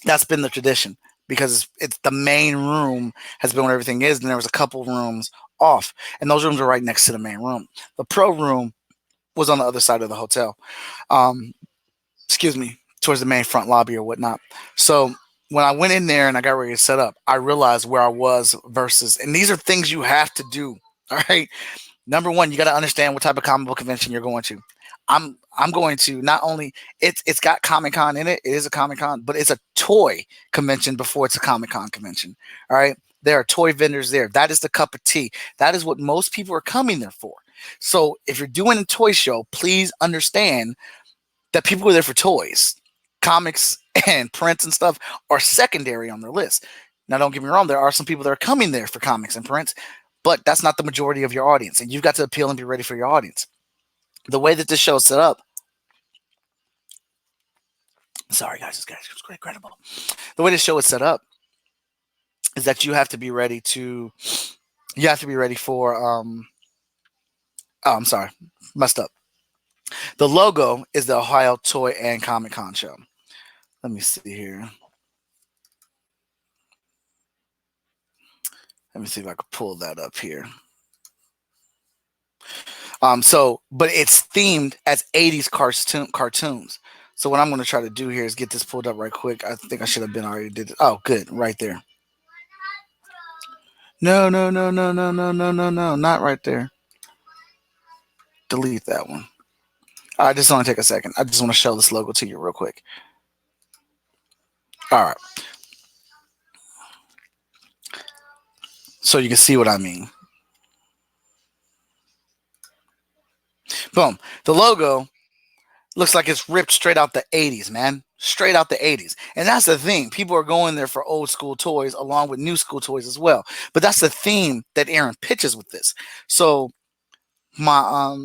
That's been the tradition because it's the main room has been where everything is. And there was a couple rooms off, and those rooms were right next to the main room. The pro room was on the other side of the hotel. Um, excuse me, towards the main front lobby or whatnot. So when I went in there and I got ready to set up, I realized where I was versus, and these are things you have to do. All right. Number one, you got to understand what type of comic book convention you're going to. I'm going to not only it's got Comic Con in it. It is a Comic Con, but it's a toy convention before it's a Comic Con convention. All right. There are toy vendors there. That is the cup of tea. That is what most people are coming there for. So if you're doing a toy show, please understand that people are there for toys. Comics and prints and stuff are secondary on their list. Now, don't get me wrong, there are some people that are coming there for comics and prints, but that's not the majority of your audience. And you've got to appeal and be ready for your audience. The way that this show is set up, sorry guys, this guy's incredible. The way this show is set up is that you have to be ready to, you have to be ready for, oh, I'm sorry, messed up. The logo is the Ohio Toy and Comic Con show. Let me see here. Let me see if I can pull that up here. But it's themed as 80s cartoons. So what I'm going to try to do here is get this pulled up right quick. I think I should have been already did it. Oh, good, right there. No, no, no, no, no, no, no, no, no, not right there. Delete that one. I just want to take a second. I just want to show this logo to you real quick. All right. So you can see what I mean. Boom. The logo looks like it's ripped straight out the 80s, man. Straight out the 80s. And that's the thing. People are going there for old school toys along with new school toys as well. But that's the theme that Aaron pitches with this. So my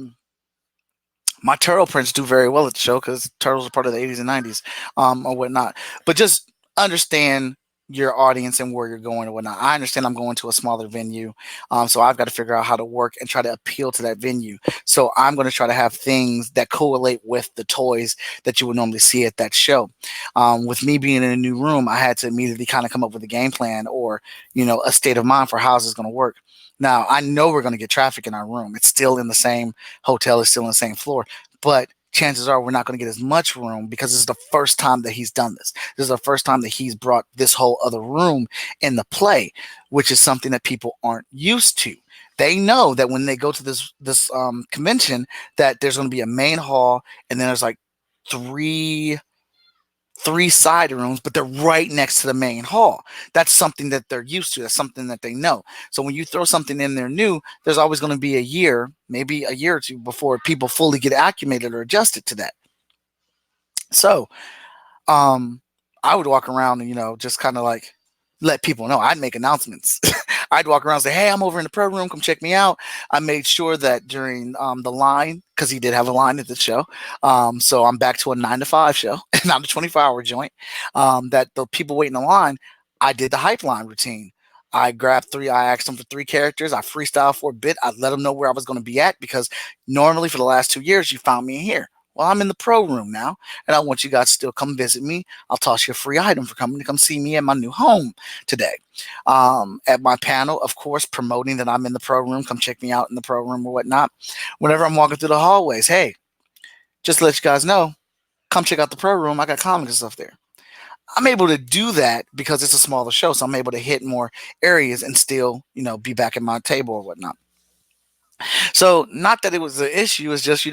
my turtle prints do very well at the show because turtles are part of the 80s and 90s or whatnot. But just understand your audience and where you're going or whatnot. I understand I'm going to a smaller venue, so I've got to figure out how to work and try to appeal to that venue. So I'm going to try to have things that correlate with the toys that you would normally see at that show. With me being in a new room, I had to immediately kind of come up with a game plan or a state of mind for how this is going to work. Now I know we're going to get traffic in our room. It's still in the same hotel. It's still in the same floor, but chances are we're not going to get as much room because this is the first time that he's done this. This is the first time that he's brought this whole other room in the play, which is something that people aren't used to. They know that when they go to this convention that there's going to be a main hall and then there's like three three side rooms, but they're right next to the main hall. That's something that they're used to. That's something that they know. So when you throw something in there new, there's always going to be a year, maybe a year or two before people fully get acclimated or adjusted to that. So um, I would walk around and, just kind of like let people know. I'd make announcements. I'd walk around and say, hey, I'm over in the pro room. Come check me out. I made sure that during the line, because he did have a line at the show. So I'm back to a 9 to 5 show, not a 24-hour joint. That the people waiting in line, I did the hype line routine. I asked them for 3 characters. I freestyled for a bit. I let them know where I was going to be at because normally for the last 2 years, you found me in here. Well, I'm in the pro room now, and I want you guys to still come visit me. I'll toss you a free item for coming to come see me at my new home today. At my panel, of course, promoting that I'm in the pro room. Come check me out in the pro room or whatnot. Whenever I'm walking through the hallways, hey, just to let you guys know, come check out the pro room. I got comics and stuff there. I'm able to do that because it's a smaller show, so I'm able to hit more areas and still, be back at my table or whatnot. So, not that it was an issue. It's just,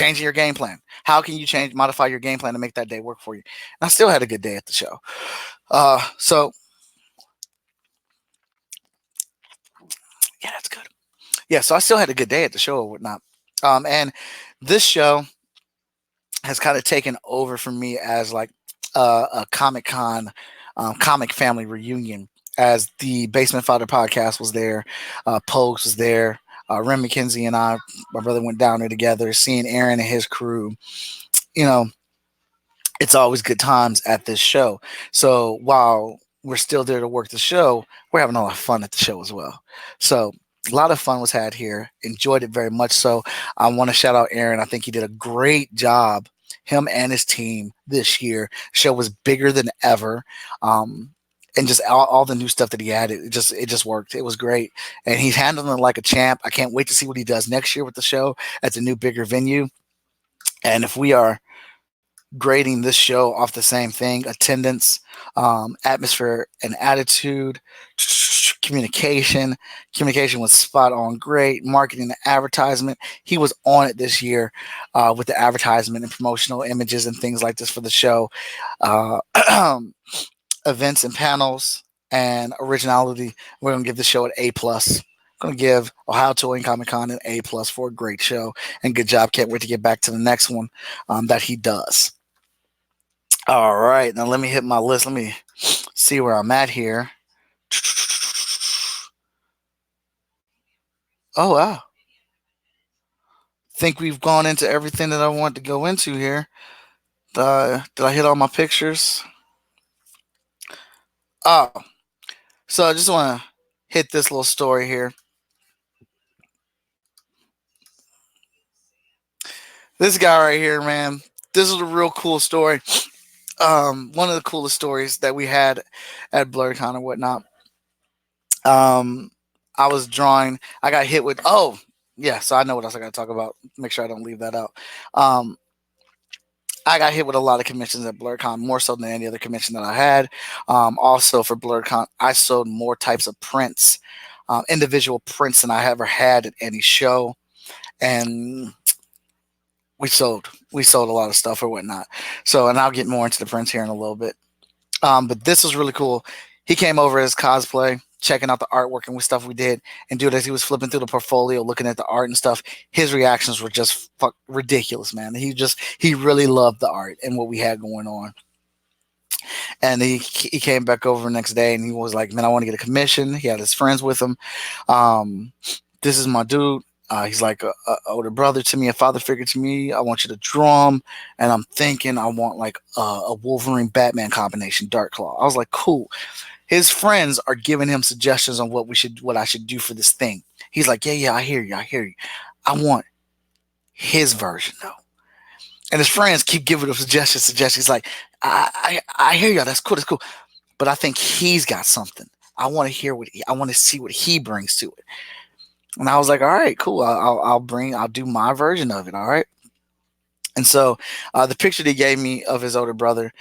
changing your game plan. How can you modify your game plan to make that day work for you? And I still had a good day at the show. So yeah, that's good. Yeah, so I still had a good day at the show or whatnot. And this show has kind of taken over for me as like a Comic Con comic family reunion. As the Basement Fodder podcast was there, Pogues was there, Ren McKenzie and I, my brother, went down there together. Seeing Aaron and his crew, you know, it's always good times at this show. So while we're still there to work the show, we're having a lot of fun at the show as well. So a lot of fun was had here. Enjoyed it very much. So I want to shout out Aaron. I think he did a great job, him and his team this year. Show was bigger than ever. And just all the new stuff that he had, it just worked. It was great, and he's handling it like a champ. I can't wait to see what he does next year with the show at the new bigger venue. And if we are grading this show off the same thing: attendance, atmosphere, and attitude, communication. Communication was spot on, great. Marketing and advertisement, he was on it this year with the advertisement and promotional images and things like this for the show. Uh, events and panels and originality. We're gonna give the show an A plus. Going to give Ohio Touring Comic Con an A plus for a great show and good job. Can't wait to get back to the next one that he does. All right, now let me hit my list. Let me see where I'm at here. Oh wow, think we've gone into everything that I want to go into here. Did I hit all my pictures? Oh, so I just want to hit this little story here. This guy right here, man. This is a real cool story. One of the coolest stories that we had at BlerdCon or whatnot. Um, I was drawing. I got hit with. Oh, yeah. So I know what else I got to talk about. Make sure I don't leave that out. Um, I got hit with a lot of commissions at BlerdCon, more so than any other commission that I had. Also for BlerdCon, I sold more types of prints, individual prints than I ever had at any show, and we sold a lot of stuff or whatnot. So, and I'll get more into the prints here in a little bit. But this was really cool. He came over as cosplay, checking out the artwork and stuff we did. And dude, as he was flipping through the portfolio, looking at the art and stuff, his reactions were just ridiculous, man. He really loved the art and what we had going on. And he came back over the next day and he was like, "Man, I want to get a commission." He had his friends with him. Um, this is my dude. He's like a older brother to me, a father figure to me. I want you to draw him, and I'm thinking I want like a Wolverine Batman combination, Dark Claw. I was like, cool. His friends are giving him suggestions on what I should do for this thing. He's like, yeah, I hear you. I want his version though. And his friends keep giving him suggestions. He's like, I hear you. That's cool. But I think he's got something. I want to hear I want to see what he brings to it. And I was like, all right, cool. I'll do my version of it. All right. And so the picture they gave me of his older brother,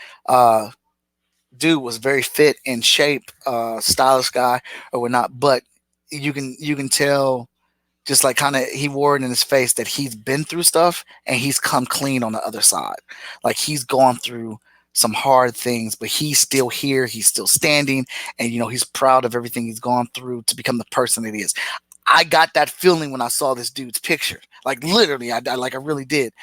dude was very fit in shape, stylish guy or whatnot. But you can tell just like kind of he wore it in his face that he's been through stuff and he's come clean on the other side. Like he's gone through some hard things, but he's still here. He's still standing, and he's proud of everything he's gone through to become the person that he is. I got that feeling when I saw this dude's picture. Like literally, I really did.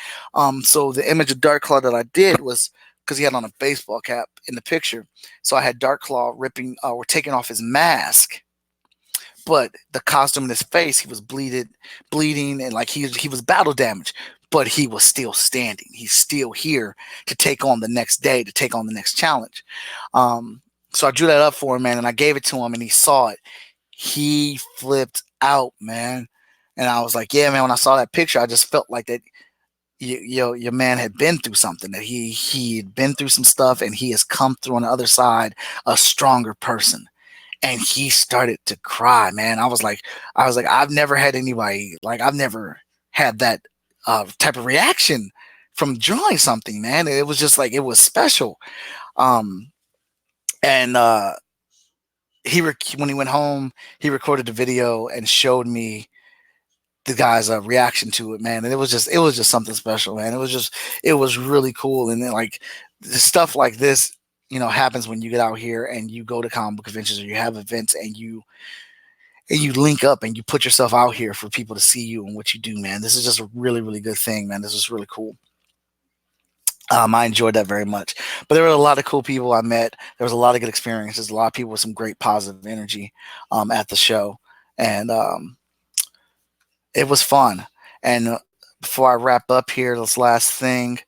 So the image of Dark Claw that I did was because he had on a baseball cap in the picture. So I had Dark Claw ripping or taking off his mask, but the costume in his face, he was bleeding, and like he was battle damaged, but he was still standing. He's still here to take on the next day, to take on the next challenge. So I drew that up for him, man, and I gave it to him, and he saw it. He flipped out, man. And I was like, yeah, man, when I saw that picture, I just felt like that your man had been through something, that he'd been through some stuff, and he has come through on the other side a stronger person. And he started to cry, man. I was like, I've never had anybody, like, I've never had that type of reaction from drawing something, man. It was just like, it was special. Um, and when he went home, he recorded a video and showed me the guy's reaction to it, man. And it was just something special, man. It was really cool. And then, like, the stuff like this, happens when you get out here and you go to comic book conventions or you have events and you link up and you put yourself out here for people to see you and what you do, man. This is just a really, really good thing, man. This is really cool. I enjoyed that very much. But there were a lot of cool people I met. There was a lot of good experiences. A lot of people with some great positive energy at the show. And it was fun. And before I wrap up here, this last thing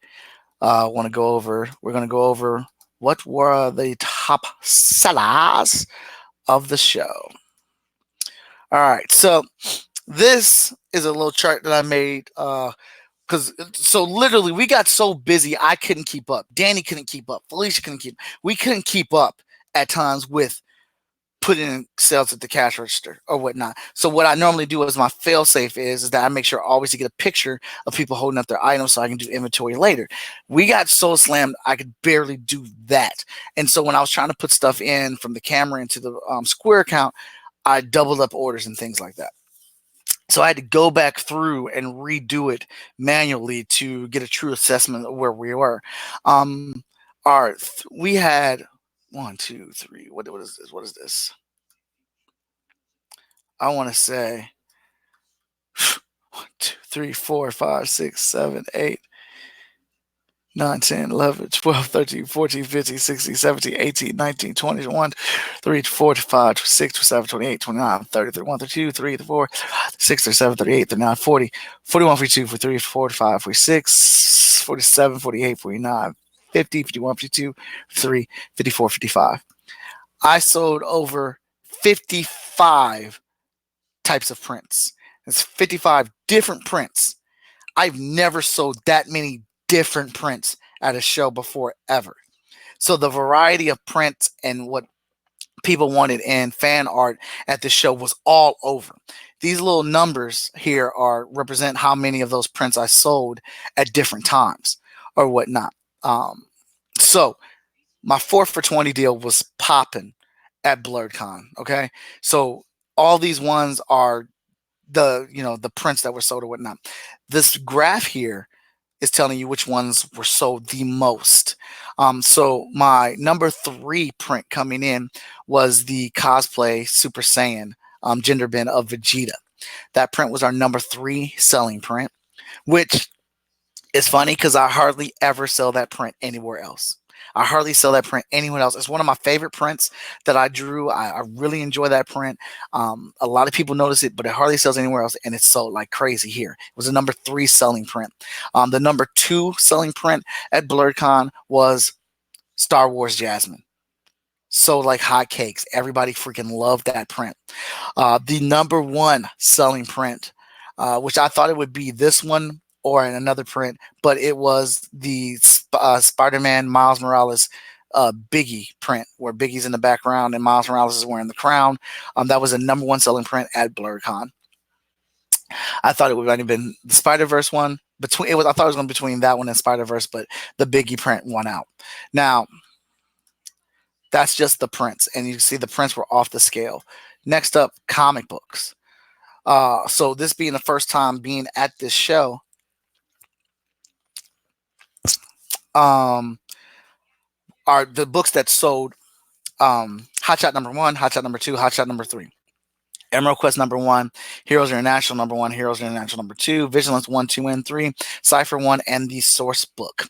we're going to go over what were the top sellers of the show. All right. So this is a little chart that I made so literally we got so busy I couldn't keep up. Danny couldn't keep up. Felicia couldn't keep. We couldn't keep up at times with putting in sales at the cash register or whatnot. So what I normally do as my fail safe is that I make sure always to get a picture of people holding up their items so I can do inventory later. We got so slammed I could barely do that. And so when I was trying to put stuff in from the camera into the Square account, I doubled up orders and things like that. So I had to go back through and redo it manually to get a true assessment of where we were. We had 1, 2, 3. What is this? What is this? I want to say 1, 2, 3, 4, 5, 6, 7, 8, 9, 10, 11, 12, 13, 14, 15, 16, 17, 18, 19, 20, 21, 3, 4, 5, 6, 27, 28, 29, 30, 31, 32, 3, 4, 6, 37, 38, 39, 40, 41, 42, 43, 45, 46, 47, 48, 49, 50, 51, 52, 53, 54, 55. I sold over 55 types of prints. It's 55 different prints. I've never sold that many different prints at a show before ever. So the variety of prints and what people wanted in fan art at the show was all over. These little numbers here represent how many of those prints I sold at different times or whatnot. So my 4 for 20 deal was popping at BlerdCon. Okay, so all these ones are the prints that were sold or whatnot. This graph here is telling you which ones were sold the most. So my number 3 print coming in was the cosplay Super Saiyan gender bend of Vegeta. That print was our number 3 selling print, which is funny because I hardly ever sell that print anywhere else. I hardly sell that print anywhere else. It's one of my favorite prints that I drew. I really enjoy that print. A lot of people notice it, but it hardly sells anywhere else, and it's sold like crazy here. It was the number 3 selling print. The number 2 selling print at BlerdCon was Star Wars Jasmine. Sold like hotcakes. Everybody freaking loved that print. The number 1 selling print, which I thought it would be this one or in another print, but it was the Spider-Man Miles Morales Biggie print, where Biggie's in the background and Miles Morales is wearing the crown. That was the number 1 selling print at BlerdCon. I thought it would have been the Spider-Verse one. I thought it was going between that one and Spider-Verse, but the Biggie print won out. Now, that's just the prints, and you can see the prints were off the scale. Next up, comic books. So this being the first time being at this show, are the books that sold Hotshot number 1, Hotshot number 2, Hotshot number 3. Emerald Quest number 1, Heroes International number 1, Heroes International number 2, Vigilance 1, 2, and 3, Cypher 1, and the Source book.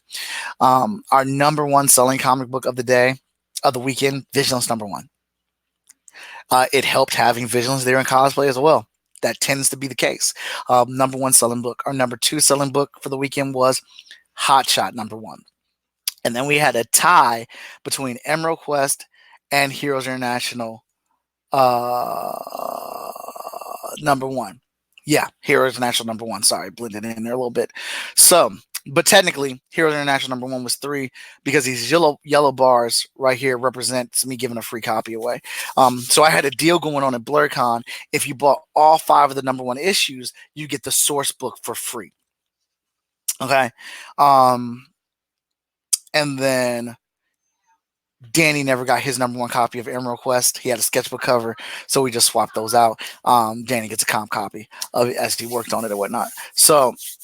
Our number 1 selling comic book of the weekend, Vigilance number 1. It helped having Vigilance there in cosplay as well. That tends to be the case. Number 1 selling book. Our number 2 selling book for the weekend was Hotshot number 1. And then we had a tie between Emerald Quest and Heroes International number 1. Yeah, Heroes International number 1. Sorry, blended in there a little bit. So, but technically, Heroes International number 1 was 3 because these yellow bars right here represents me giving a free copy away. So I had a deal going on at BlerdCon. If you bought all 5 of the number 1 issues, you get the Source book for free. Okay. And then Danny never got his #1 copy of Emerald Quest. He had a sketchbook cover, so we just swapped those out. Danny gets a comp copy of it as he worked on it or whatnot.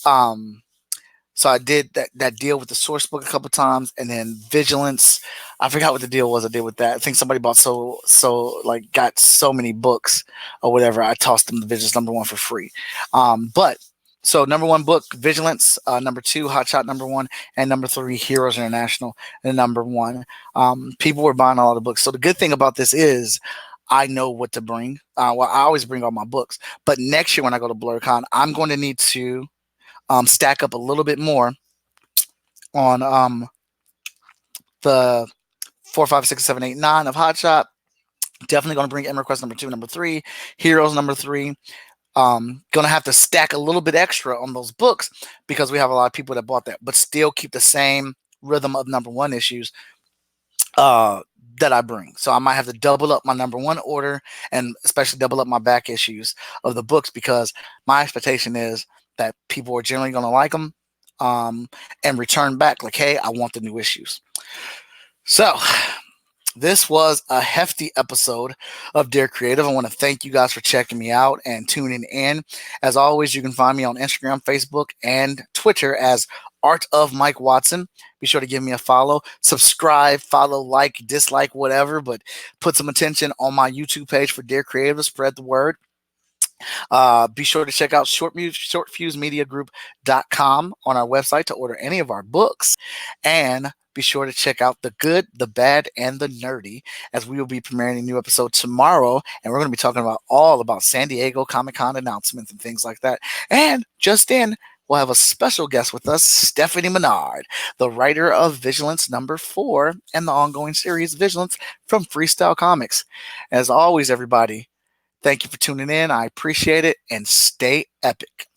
Um, so I did that deal with the source book a couple times, and then Vigilance. I forgot what the deal was I did with that. I think somebody bought like got so many books or whatever. I tossed them the Vigilance #1 for free. But so #1 book Vigilance, #2 Hot Shot #1, and #3 Heroes International and #1. People were buying a lot of books. So the good thing about this is I know what to bring. Well, I always bring all my books, but next year when I go to BlerdCon, I'm going to need to stack up a little bit more on the 4, 5, 6, 7, 8, 9 of Hot Shot. Definitely going to bring EmeraQuest #2, #3, Heroes #3. Gonna have to stack a little bit extra on those books because we have a lot of people that bought that, but still keep the same rhythm of #1 issues that I bring. So I might have to double up my #1 order and especially double up my back issues of the books because my expectation is that people are generally going to like them and return back like, hey, I want the new issues. So this was a hefty episode of Dear Creative. I want to thank you guys for checking me out and tuning in. As always, you can find me on Instagram, Facebook, and Twitter as Art of Mike Watson. Be sure to give me a follow, subscribe, follow, like, dislike, whatever, but put some attention on my YouTube page for Dear Creative. Spread the word. Be sure to check out shortfusemediagroup.com on our website to order any of our books. And be sure to check out The Good, the Bad, and the Nerdy as we will be premiering a new episode tomorrow. And we're going to be talking all about San Diego Comic-Con announcements and things like that. And just in, we'll have a special guest with us, Stephanie Menard, the writer of Vigilance #4 and the ongoing series Vigilance from Freestyle Comics. As always, everybody, thank you for tuning in. I appreciate it, and stay epic.